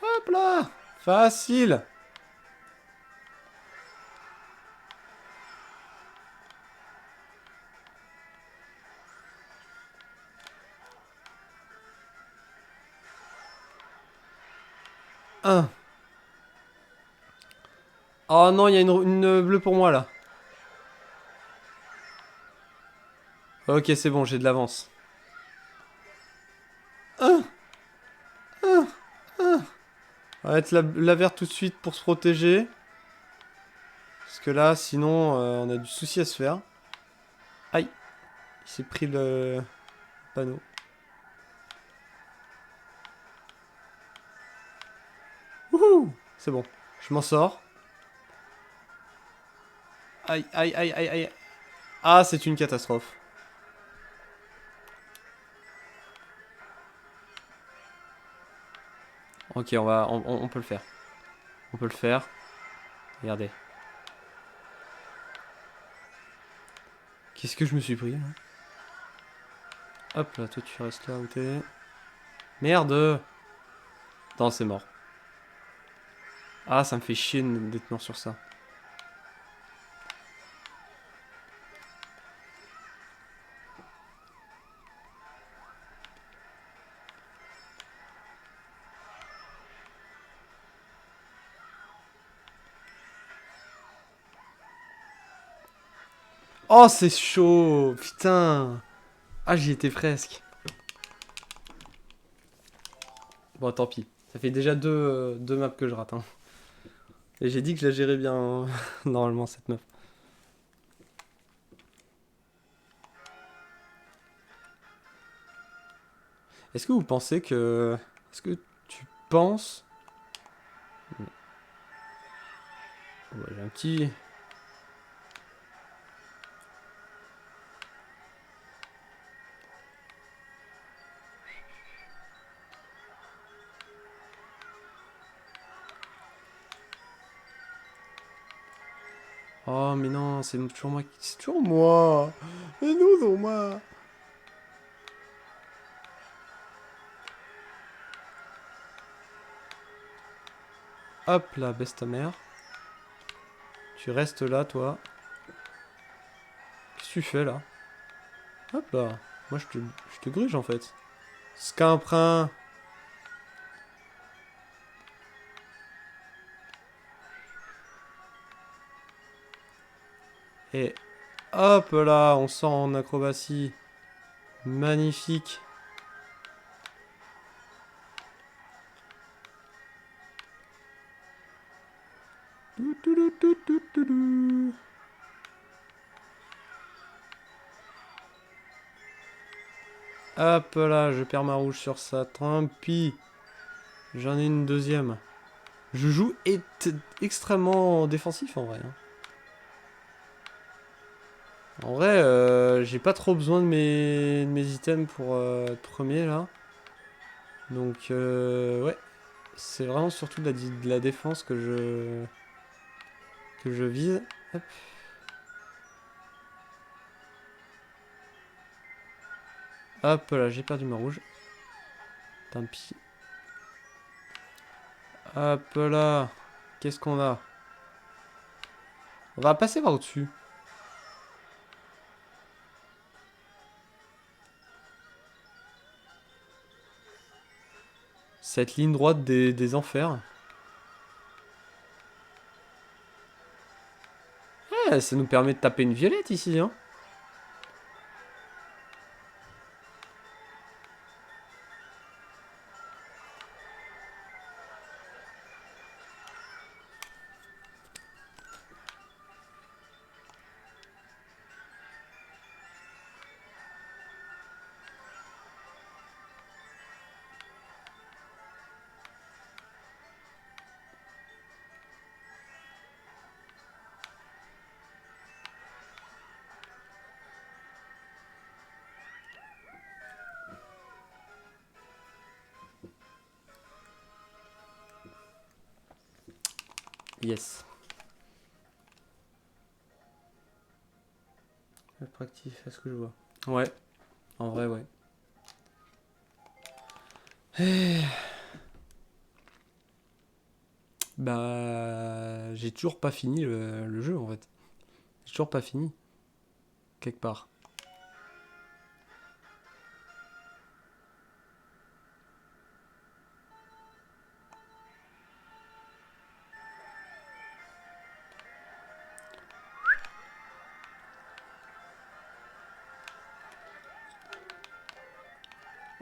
[SPEAKER 1] Hop là. Facile. Un. Oh non, il y a une bleue pour moi là. Ok, c'est bon, j'ai de l'avance. Un. Un. Un. On va mettre la verte tout de suite pour se protéger. Parce que là, sinon, on a du souci à se faire. Aïe. Il s'est pris le panneau. Wouhou. C'est bon. Je m'en sors. Aïe, aïe, aïe, aïe, aïe. Ah, c'est une catastrophe. Ok, on peut le faire. On peut le faire. Regardez. Qu'est-ce que je me suis pris là? Hop là, toi tu restes là où t'es. Merde! Non, c'est mort. Ah, ça me fait chier d'être mort sur ça. Oh, c'est chaud! Putain! Ah, j'y étais presque. Bon, tant pis. Ça fait déjà deux maps que je rate. Hein. Et j'ai dit que je la gérais bien, hein, normalement, cette map. Est-ce que vous pensez que... Est-ce que tu penses... Ouais, j'ai un petit... Oh, mais non, c'est toujours moi. C'est toujours moi. Mais non, moi. Hop là, baisse ta mère. Tu restes là, toi. Qu'est-ce que tu fais, là? Hop là. Moi, je te gruge, en fait. Scamprin. Et hop là, on sort en acrobatie. Magnifique. Hop là, je perds ma rouge sur ça. Tant pis. J'en ai une deuxième. Je joue extrêmement défensif en vrai. Hein. En vrai, j'ai pas trop besoin de mes items pour être premier là. Donc, ouais. C'est vraiment surtout de la défense que je vise. Hop. Hop là, j'ai perdu ma rouge. Tant pis. Hop là. Qu'est-ce qu'on a? On va passer par au-dessus. Cette ligne droite des enfers. Ouais, ça nous permet de taper une violette ici, hein. Yes. Attractif, est-ce que je vois? Ouais, en vrai, ouais. Bah, j'ai toujours pas fini le jeu en fait. J'ai toujours pas fini, quelque part.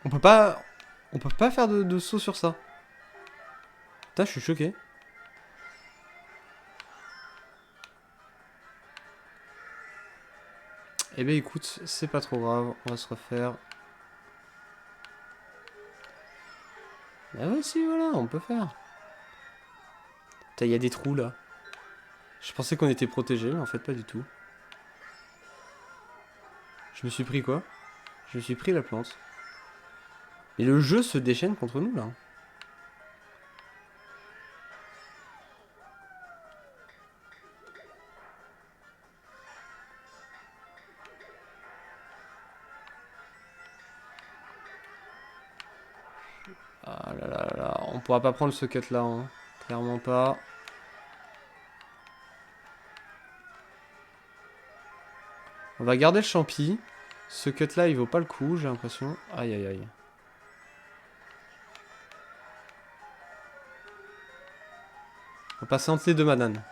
[SPEAKER 1] On peut pas, on peut pas faire de saut sur ça. Putain, je suis choqué. Eh ben écoute, c'est pas trop grave, on va se refaire. Ah ouais, si, voilà, on peut faire. Putain, il y a des trous là. Je pensais qu'on était protégés, mais en fait pas du tout. Je me suis pris quoi? Je me suis pris la plante. Et le jeu se déchaîne contre nous là. Ah là là là là, on pourra pas prendre ce cut là, hein. Clairement pas. On va garder le champi. Ce cut là, il vaut pas le coup, j'ai l'impression. Aïe aïe aïe. On va passer entre les deux bananes.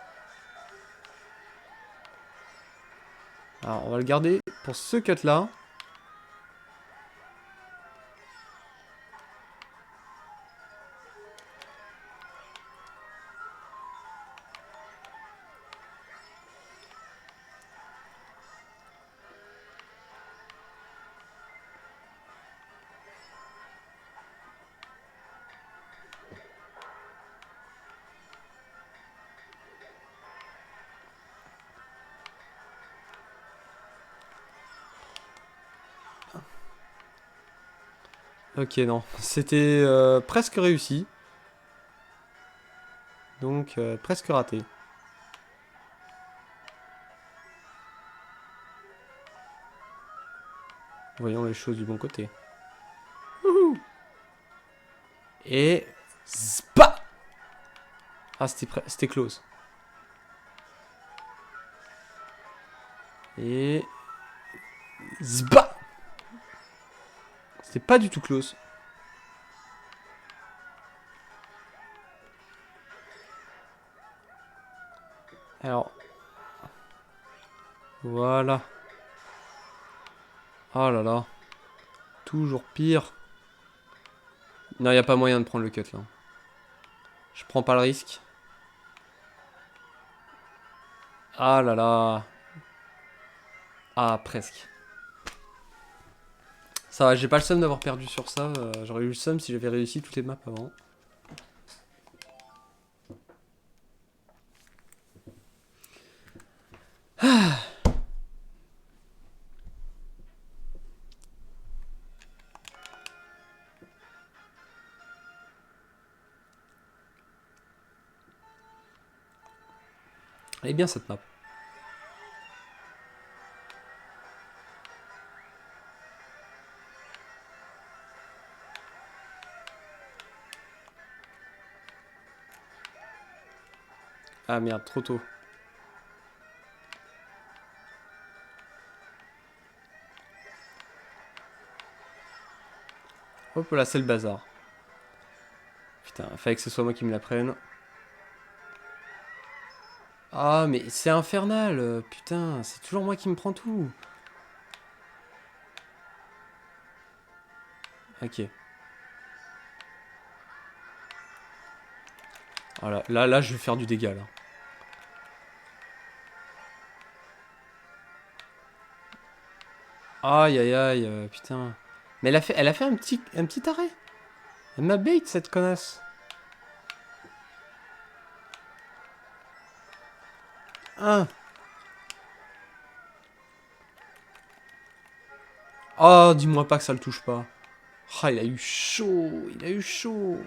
[SPEAKER 1] Alors, on va le garder pour ce cut là. Ok, non. C'était presque réussi. Donc, presque raté. Voyons les choses du bon côté. Wouhou. Et... Zpa. Ah, c'était close. Et... Zba. C'était pas du tout close. Alors... Voilà. Oh là là. Toujours pire. Non, y a pas moyen de prendre le cut là. Je prends pas le risque. Ah là là. Ah, presque. Ça va, j'ai pas le seum d'avoir perdu sur ça. J'aurais eu le seum si j'avais réussi toutes les maps avant. Elle est bien cette map. Ah merde, trop tôt. Hop là, c'est le bazar. Putain, fallait que ce soit moi qui me la prenne. Ah, mais c'est infernal, putain, c'est toujours moi qui me prends tout. Ok. Voilà, là, je vais faire du dégât, là. Aïe, aïe, aïe, putain. Mais elle a fait un petit arrêt. Elle m'a bait, cette connasse. Ah. Oh, dis-moi pas que ça le touche pas. Ah, il a eu chaud, il a eu chaud.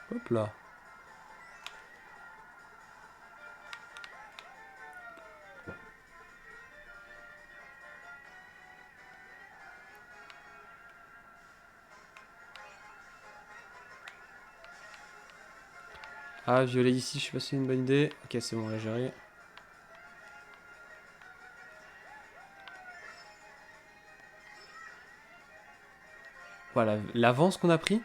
[SPEAKER 1] Hop là. Ah, violet ici, je sais pas si c'est une bonne idée. Ok, c'est bon, on l'a géré. Voilà, l'avance qu'on a pris.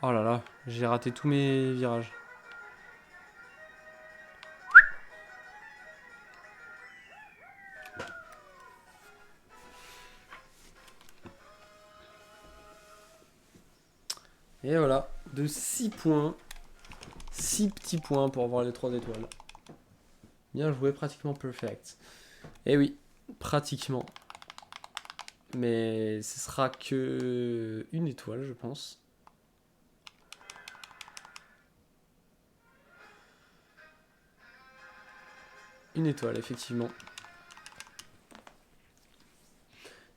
[SPEAKER 1] Oh là là, j'ai raté tous mes virages. Et voilà, de 6 points. 6 petits points pour avoir les 3 étoiles. Bien joué, pratiquement perfect. Eh oui, pratiquement. Mais ce sera que une étoile, je pense. Une étoile, effectivement.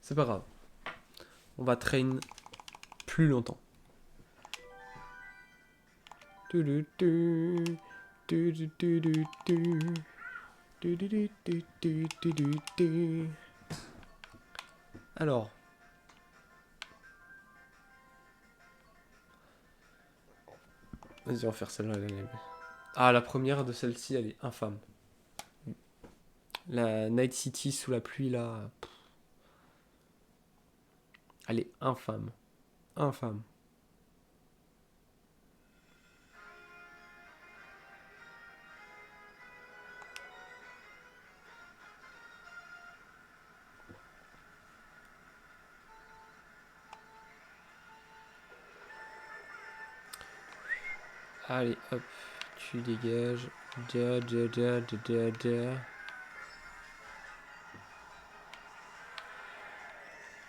[SPEAKER 1] C'est pas grave. On va train plus longtemps. Alors. Vas-y, on va faire celle-là. Ah, la première de celle-ci, elle est infâme. La Night City sous la pluie, là. Elle est infâme. Infâme. Allez, hop. Tu dégages.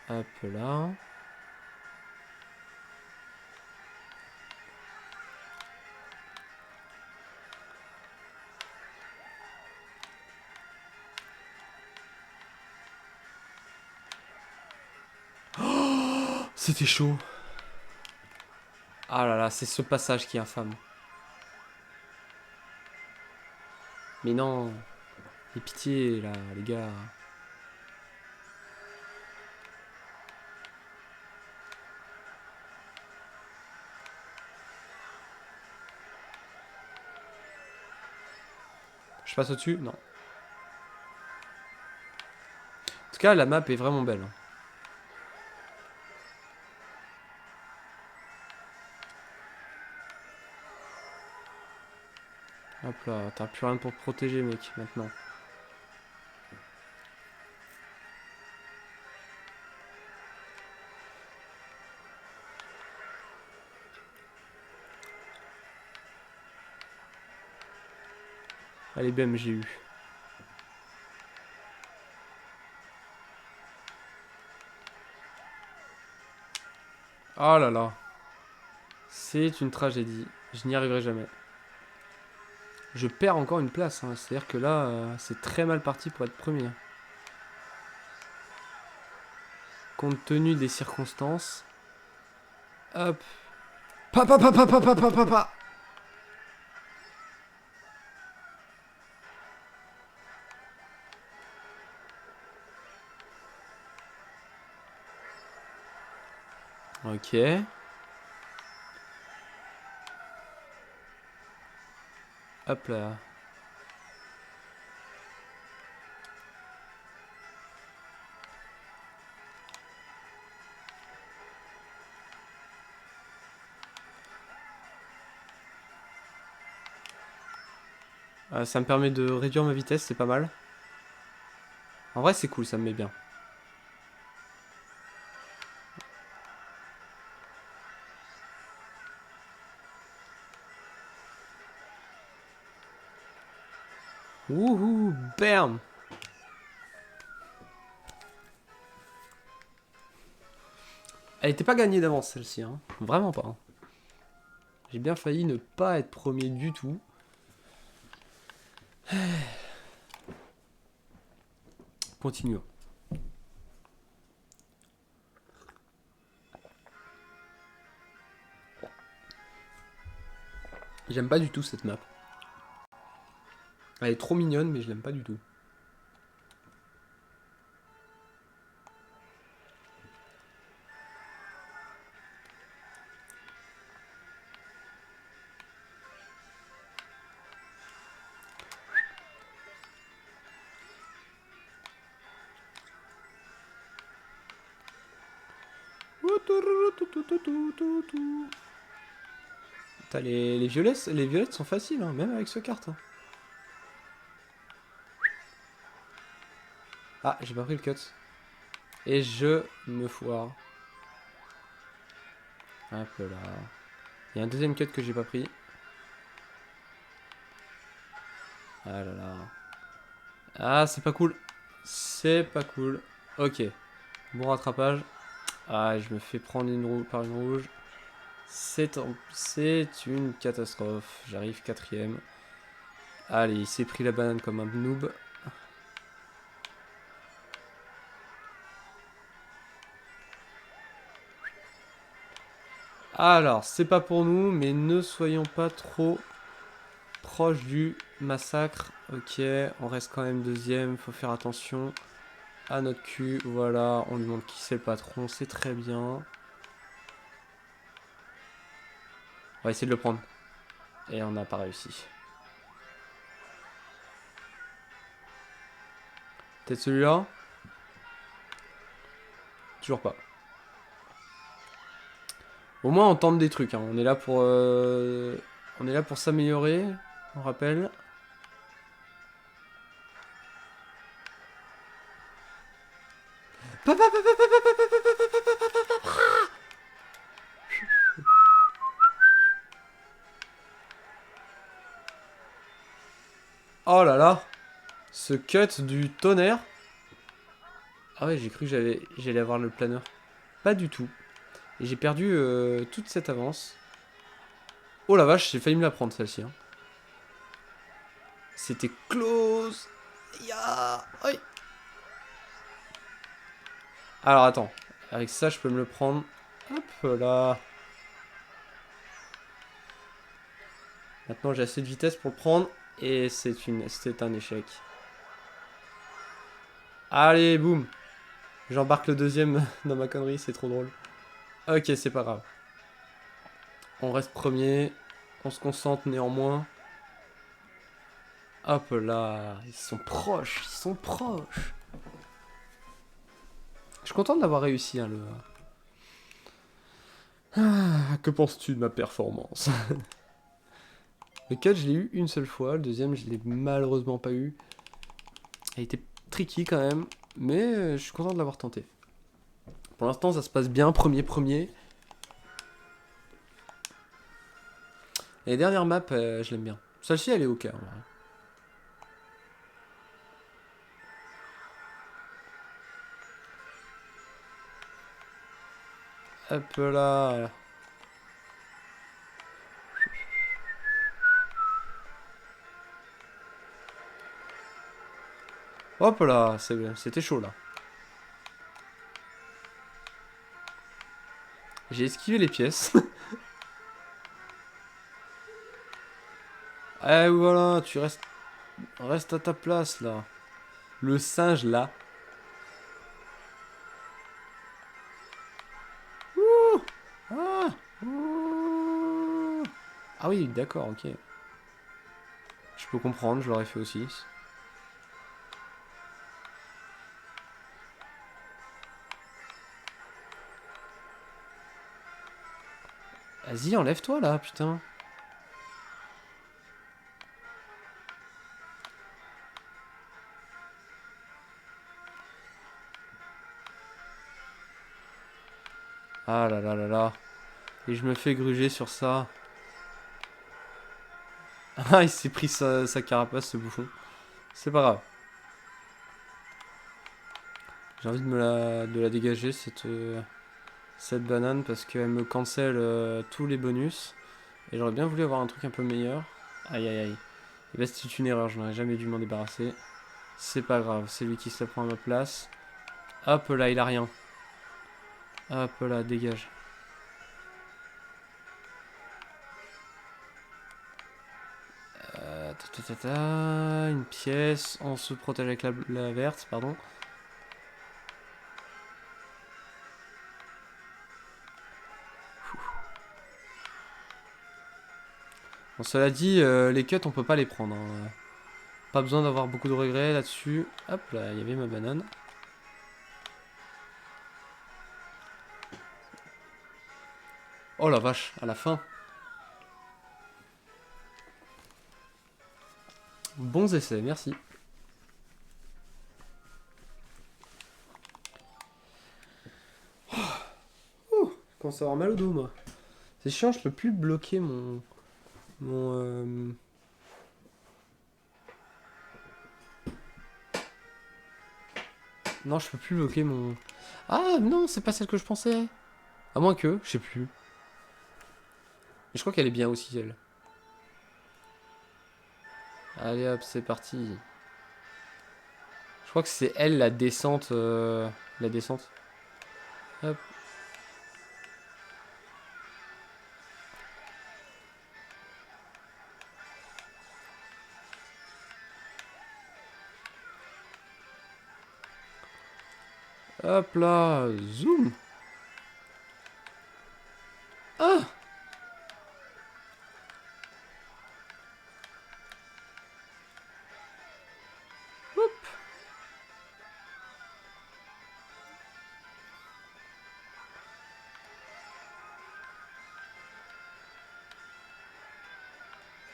[SPEAKER 1] Hop là. C'était chaud. Ah là là, c'est ce passage qui est infâme. Mais non. Et pitié, là, les gars. Je passe au-dessus? Non. cas, la map est vraiment belle. Hop là, t'as plus rien pour te protéger, mec, maintenant. Allez, bam, j'ai eu. Oh là là. C'est une tragédie. Je n'y arriverai jamais. Je perds encore une place. Hein. C'est-à-dire que là, c'est très mal parti pour être premier. Compte tenu des circonstances. Hop. Papa, papa, papa, papa, papa. Ok. Hop là. Ça me permet de réduire ma vitesse, c'est pas mal. En vrai, c'est cool, ça me met bien. Wouhou, bam. Elle était pas gagnée d'avance, celle-ci. Hein. Vraiment pas. Hein. J'ai bien failli ne pas être premier du tout. Continuons. J'aime pas du tout cette map. Elle est trop mignonne, mais je l'aime pas du tout. Les violettes sont faciles, hein, même avec ce carte. Hein. Ah, j'ai pas pris le cut. Et je me foire. Hop là. Il y a un deuxième cut que j'ai pas pris. Ah là là. Ah, c'est pas cool. C'est pas cool. Ok. Bon rattrapage. Ah, je me fais prendre par une rouge. C'est une catastrophe. J'arrive quatrième. Allez, il s'est pris la banane comme un noob. Alors, c'est pas pour nous, mais ne soyons pas trop proches du massacre. Ok, on reste quand même deuxième. Faut faire attention à notre cul. Voilà, on lui montre qui c'est le patron. C'est très bien. On va essayer de le prendre. Et on n'a pas réussi. Peut-être celui-là? Toujours pas. Au moins on tente des trucs. Hein. On est là pour s'améliorer. On rappelle. Oh là là. Ce cut du tonnerre. Ah ouais, j'ai cru que j'allais avoir le planeur. Pas du tout. Et j'ai perdu toute cette avance. Oh la vache, j'ai failli me la prendre celle-ci. Hein. C'était close. Ya. Oui. Alors attends. Avec ça, je peux me le prendre. Hop là. Maintenant, j'ai assez de vitesse pour le prendre. Et c'est un échec. Allez, boum. J'embarque le deuxième dans ma connerie, c'est trop drôle. Ok, c'est pas grave. On reste premier. On se concentre néanmoins. Hop là. Ils sont proches. Ils sont proches. suis content de l'avoir réussi, hein, le... Ah, que penses-tu de ma performance? Le 4, je l'ai eu une seule fois. Le deuxième, je l'ai malheureusement pas eu. Il a été tricky quand même. Mais je suis content de l'avoir tenté. Pour l'instant, ça se passe bien. Premier. Et les dernières maps, je l'aime bien. Celle-ci, elle est ok. En vrai. Hop là. Hop là, c'était chaud là. J'ai esquivé les pièces. Eh voilà, tu reste à ta place là. Le singe là. Ouh, ah, ouh. Ah oui, d'accord, ok. Je peux comprendre, je l'aurais fait aussi. Vas-y, enlève-toi là, putain. Ah là là là là. Et je me fais gruger sur ça. Ah, il s'est pris sa carapace, ce bouffon. C'est pas grave. J'ai envie de la dégager, cette banane, parce qu'elle me cancel tous les bonus. Et j'aurais bien voulu avoir un truc un peu meilleur. Aïe aïe aïe. Et bah c'est une erreur, je n'aurais jamais dû m'en débarrasser. C'est pas grave, c'est lui qui se la prend à ma place. Hop là, il a rien. Hop là, dégage. Une pièce, on se protège avec la verte, pardon. Bon, cela dit, les cuts, on peut pas les prendre. Hein. Pas besoin d'avoir beaucoup de regrets là-dessus. Hop là, il y avait ma banane. Oh la vache, à la fin. Bons essais, merci. Oh, je commence à avoir mal au dos, moi. C'est chiant, je peux plus bloquer mon Non, je peux plus bloquer mon... Ah non, c'est pas celle que je pensais. À moins que, je sais plus. Mais je crois qu'elle est bien aussi, elle. Allez hop, c'est parti. Je crois que c'est elle la descente. La descente. Hop. Hop là, zoom. Ah. Hop.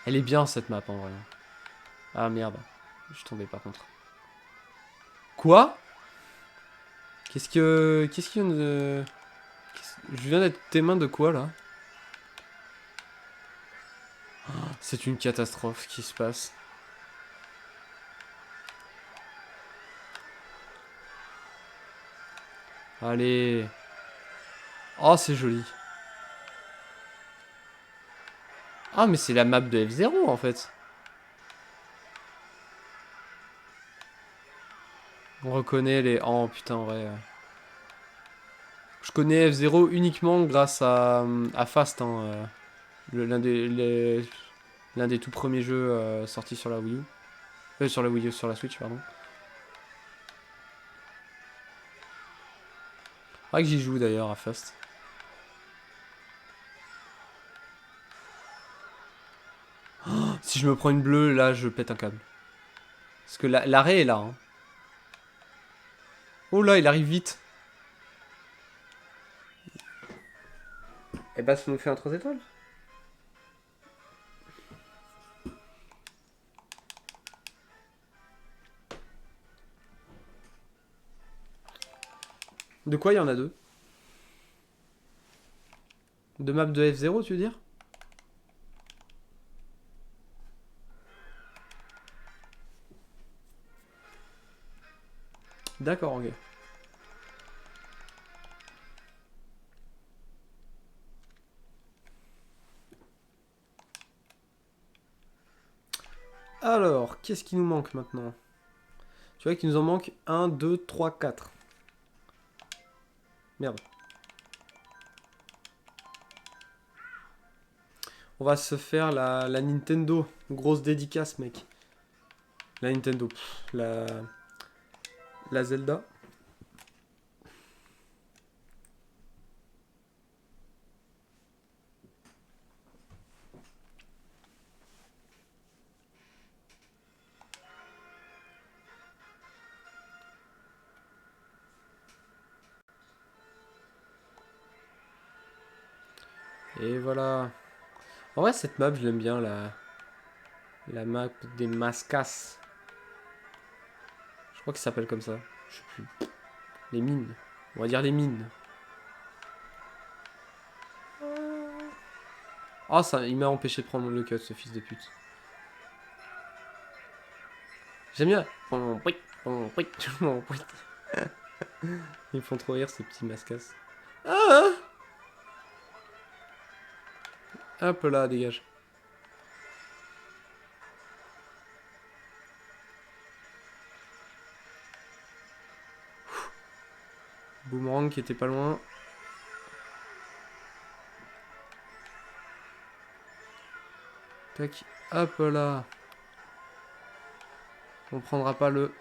[SPEAKER 1] Elle est bien cette map en vrai. Ah merde, je suis tombé par contre. Quoi? Qu'est-ce qui vient de... Je viens d'être tes mains de quoi là? C'est une catastrophe ce qui se passe. Allez. Oh, c'est joli. Ah, mais c'est la map de F0 en fait. On reconnaît les... Oh putain, en vrai. Je connais F0 uniquement grâce à Fast, hein, l'un des tout premiers jeux sortis sur la Wii U. Sur la Wii U, sur la Switch, pardon. Faudrait que j'y joue d'ailleurs à Fast. Oh, si je me prends une bleue, là, je pète un câble. Parce que l'arrêt est là. Hein. Oh là, il arrive vite. Et bah ça nous fait un 3 étoiles. De quoi il y en a deux? De map de F0 tu veux dire? D'accord, ok. Alors, qu'est-ce qui nous manque maintenant? Tu vois qu'il nous en manque 1, 2, 3, 4. Merde. On va se faire la Nintendo. Grosse dédicace, mec. La Nintendo. La Zelda. Et voilà. En vrai, cette map, je l'aime bien, la map des Mascas. Je crois que ça s'appelle comme ça. Je sais plus. Les mines. On va dire les mines. Oh, ça, il m'a empêché de prendre le cut, ce fils de pute. J'aime bien. Ils me font trop rire, ces petits Mascas. Ah! Hop là, dégage. Boomerang qui était pas loin. Tac. Hop là. On prendra pas le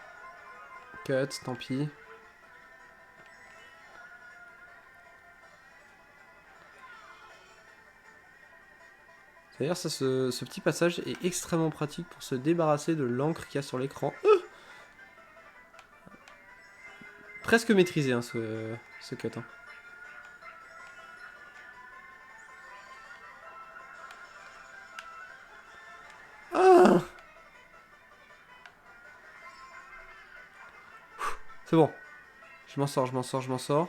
[SPEAKER 1] cut, tant pis. D'ailleurs, ça, ce petit passage est extrêmement pratique pour se débarrasser de l'encre qu'il y a sur l'écran. Presque maîtrisé, hein, ce cut. Hein. Ah, c'est bon. Je m'en sors, je m'en sors, je m'en sors.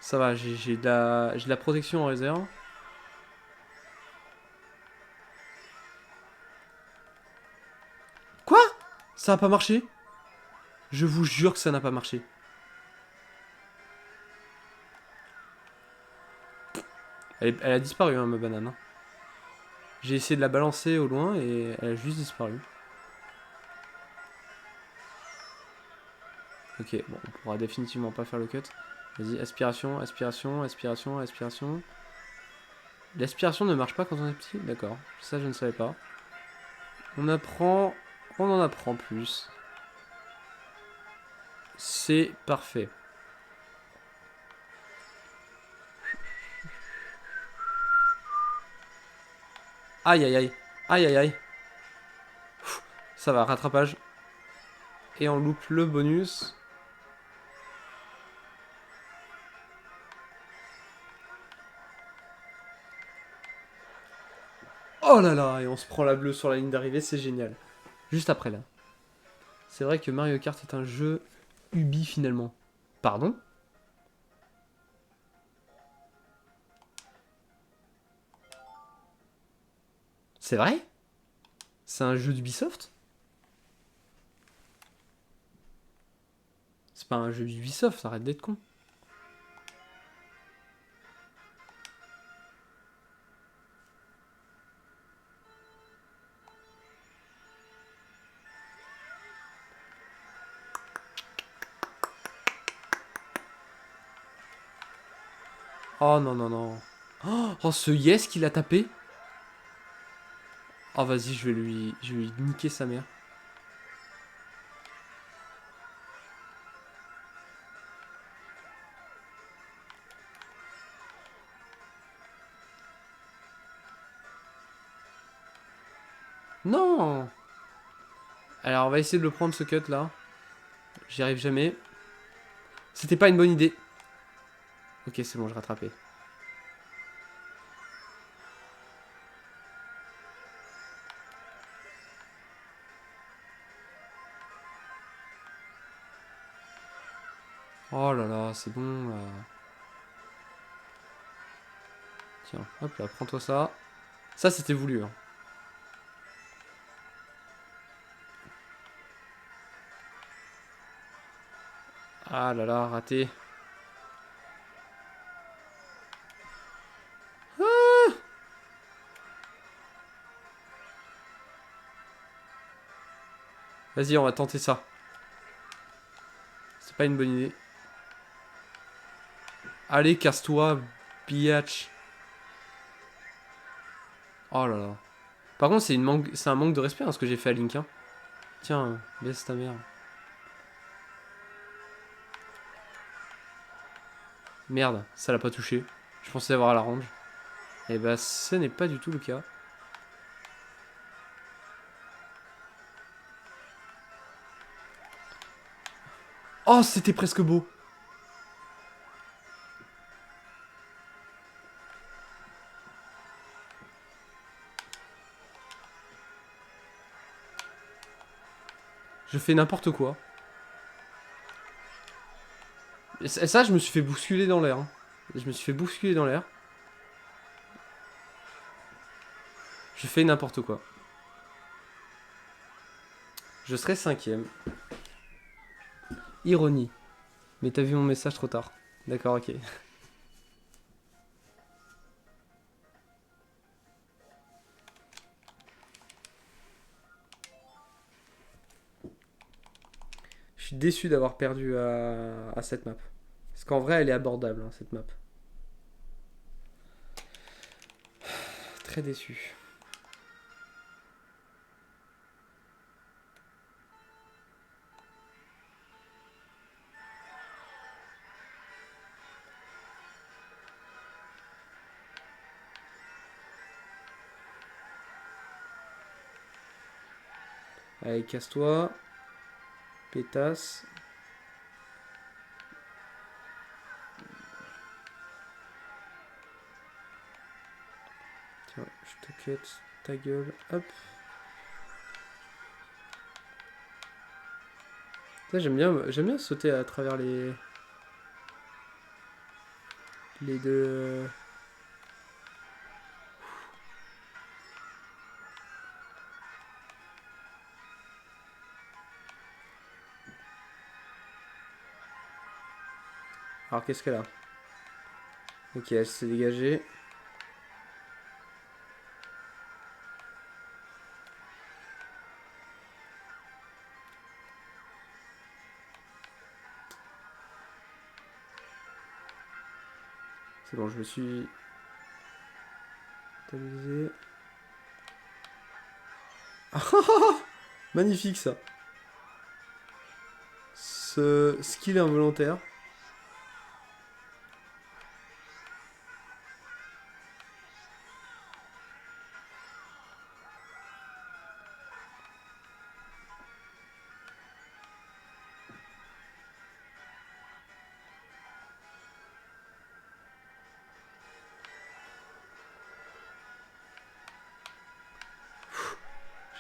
[SPEAKER 1] Ça va, j'ai de la protection en réserve. Quoi? Ça a pas marché? Je vous jure que ça n'a pas marché. Elle a disparu, hein, ma banane. Hein. J'ai essayé de la balancer au loin et elle a juste disparu. Ok, bon, on pourra définitivement pas faire le cut. Vas-y, aspiration, aspiration, aspiration, aspiration. L'aspiration ne marche pas quand on est petit? D'accord, ça je ne savais pas. On apprend, on en apprend plus. C'est parfait. Aïe aïe aïe, aïe aïe aïe. Ça va, rattrapage. Et on loupe le bonus. Oh là là, et on se prend la bleue sur la ligne d'arrivée, c'est génial. Juste après là. C'est vrai que Mario Kart est un jeu Ubi finalement. Pardon? C'est vrai? C'est un jeu d'Ubisoft? C'est pas un jeu d'Ubisoft, arrête d'être con. Oh non non non. Oh ce yes qu'il a tapé. Oh vas-y, je vais lui niquer sa mère. Non! Alors on va essayer de le prendre ce cut là. J'y arrive jamais. C'était pas une bonne idée. Ok, c'est bon, je rattrapais. Oh là là, c'est bon là. Tiens, hop là, prends-toi ça. Ça, c'était voulu. Hein. Ah là là, raté. Ah, vas-y, on va tenter ça. C'est pas une bonne idée. Allez, casse-toi, biatch. Oh là là. Par contre, c'est un manque de respect hein, ce que j'ai fait à Link. Hein. Tiens, baisse ta mère. Merde, ça l'a pas touché. Je pensais avoir la range. Et bah, ce n'est pas du tout le cas. Oh, c'était presque beau. Je fais n'importe quoi. Et ça, je me suis fait bousculer dans l'air. Hein. Je me suis fait bousculer dans l'air. Je fais n'importe quoi. Je serai 5ème. Ironie. Mais t'as vu mon message trop tard. D'accord, ok. Je suis déçu d'avoir perdu à cette map. Parce qu'en vrai, elle est abordable, hein, cette map. Très déçu. Allez, casse-toi. Pétasse. Tiens, je te cut ta gueule. Hop. Ça, j'aime bien sauter à travers les deux. Alors, qu'est-ce qu'elle a? Ok, elle s'est dégagée. C'est bon, je me suis stabilisé. Magnifique ça. Ce skill involontaire.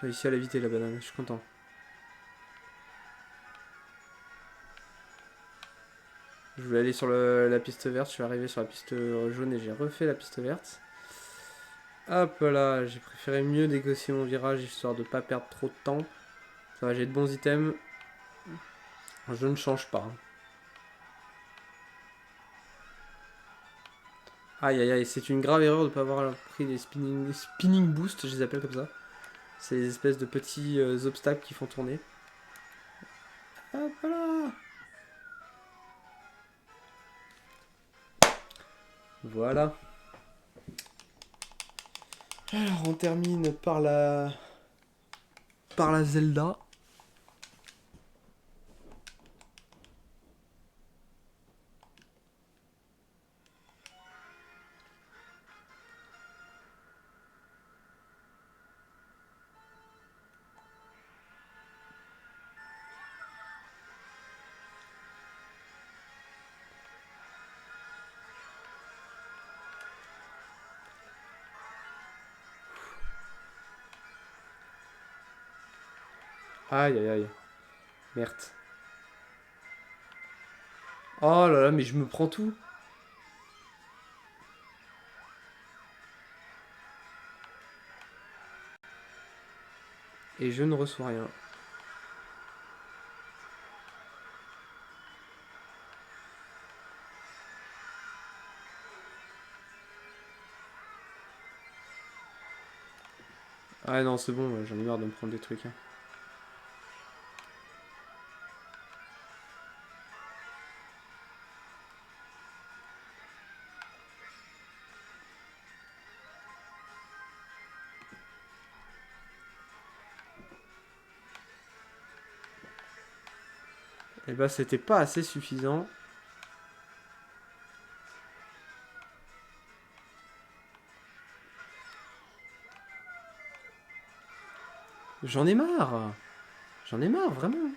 [SPEAKER 1] J'ai réussi à l'éviter la banane, je suis content. Je voulais aller sur la piste verte, je suis arrivé sur la piste jaune et j'ai refait la piste verte. Hop là, j'ai préféré mieux négocier mon virage histoire de pas perdre trop de temps. Ça va, j'ai de bons items. Je ne change pas. Aïe aïe aïe, c'est une grave erreur de ne pas avoir pris les spinning boosts, je les appelle comme ça. C'est des espèces de petits obstacles qui font tourner. Hop là. Voilà. Alors on termine par la Zelda. Aïe, aïe, aïe. Merde. Oh là là, mais je me prends tout. Et je ne reçois rien. Ah non, c'est bon, j'en ai marre de me prendre des trucs. Hein. Et bah, c'était pas assez suffisant. J'en ai marre. J'en ai marre, vraiment.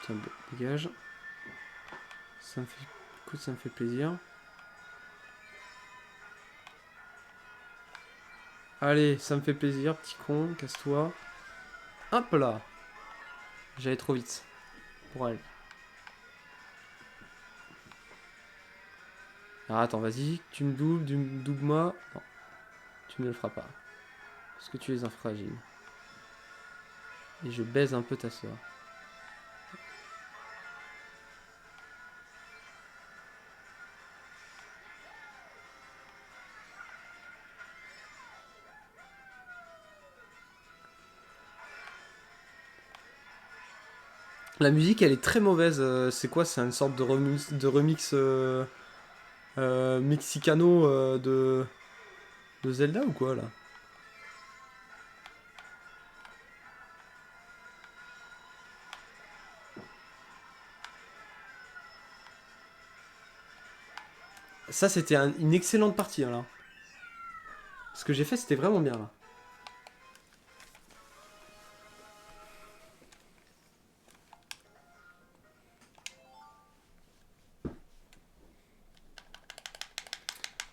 [SPEAKER 1] Tiens, dégage. Ça me fait... Écoute, ça me fait plaisir. Allez, ça me fait plaisir, petit con, casse-toi. Hop là. J'allais trop vite. Pour elle. Alors attends, vas-y, tu me doubles-moi. Non, tu ne le feras pas. Parce que tu es un fragile. Et je baise un peu ta soeur. La musique, elle est très mauvaise. C'est quoi? C'est une sorte de remix mexicano de Zelda ou quoi là? Ça, c'était une excellente partie hein, là. Ce que j'ai fait, c'était vraiment bien là.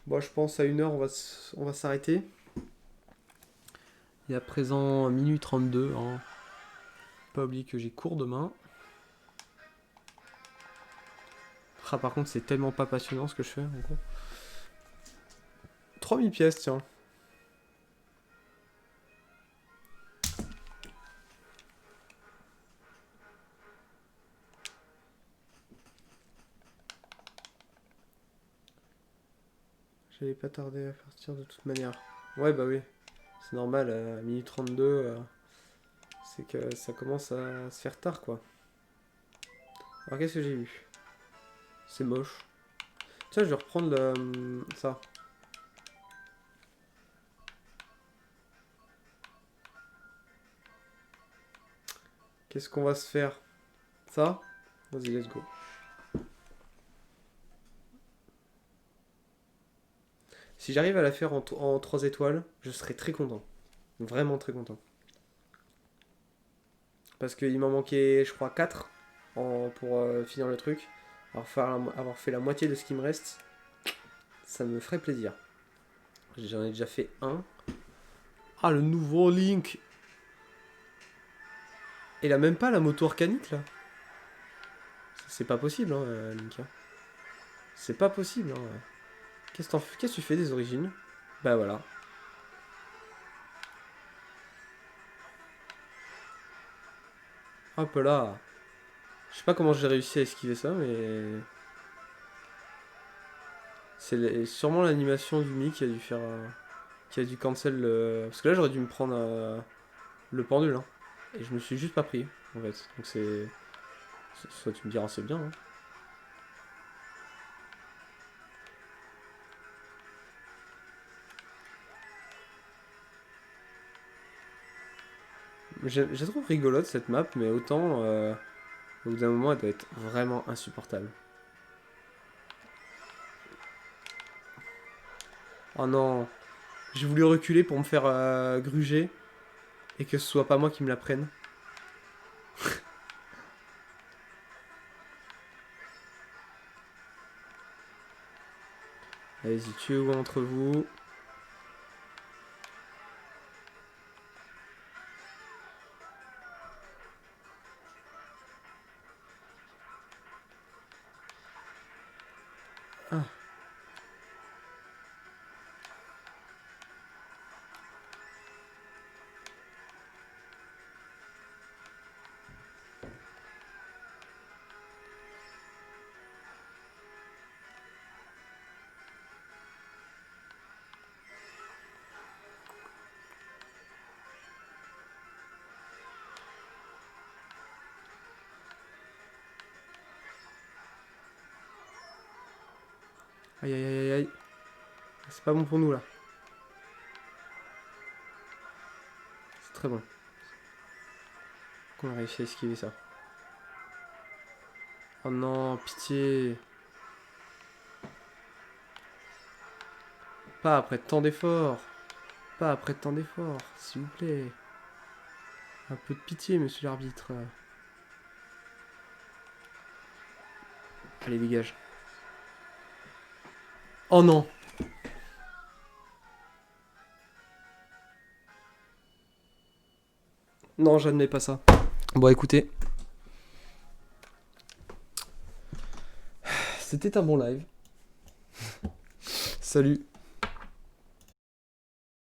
[SPEAKER 1] Bon, je pense à 1 heure, on va s'arrêter. Il est à présent minuit 32. Hein. Pas oublier que j'ai cours demain. Ah, par contre, c'est tellement pas passionnant ce que je fais. En gros. 3000 pièces, tiens. J'allais pas tarder à partir de toute manière. Ouais, bah oui. C'est normal, à minuit 32, c'est que ça commence à se faire tard, quoi. Alors, qu'est-ce que j'ai eu? C'est moche. Tiens, je vais reprendre ça. Qu'est-ce qu'on va se faire? Ça? Vas-y, let's go. Si j'arrive à la faire en 3 étoiles, je serai très content. Vraiment très content. Parce qu'il m'en manquait, je crois, 4 pour finir le truc. Avoir fait la moitié de ce qui me reste, ça me ferait plaisir. J'en ai déjà fait un. Ah, le nouveau Link. Il a même pas la moto organique, là. C'est pas possible, hein, Link. Hein. C'est pas possible, hein. Qu'est-ce que tu fais des origines? Bah voilà. Hop là. Je sais pas comment j'ai réussi à esquiver ça, mais... C'est sûrement l'animation du Mi qui a dû faire... qui a dû cancel le... Parce que là, j'aurais dû me prendre le pendule, hein. Et je me suis juste pas pris, en fait. Donc c'est... Soit tu me diras c'est bien, hein. Je trouve rigolote cette map, mais autant... au bout d'un moment, elle doit être vraiment insupportable. Oh non. J'ai voulu reculer pour me faire gruger. Et que ce soit pas moi qui me la prenne. Allez-y, tuez-vous entre vous. Ah. Aïe aïe aïe aïe. C'est pas bon pour nous là. C'est très bon. Qu'on a réussi à esquiver ça. Oh non, pitié. Pas après tant d'efforts. Pas après tant d'efforts, s'il vous plaît. Un peu de pitié, monsieur l'arbitre. Allez, dégage. Oh non. Non, j'admets pas ça. Bon, écoutez. C'était un bon live. Salut.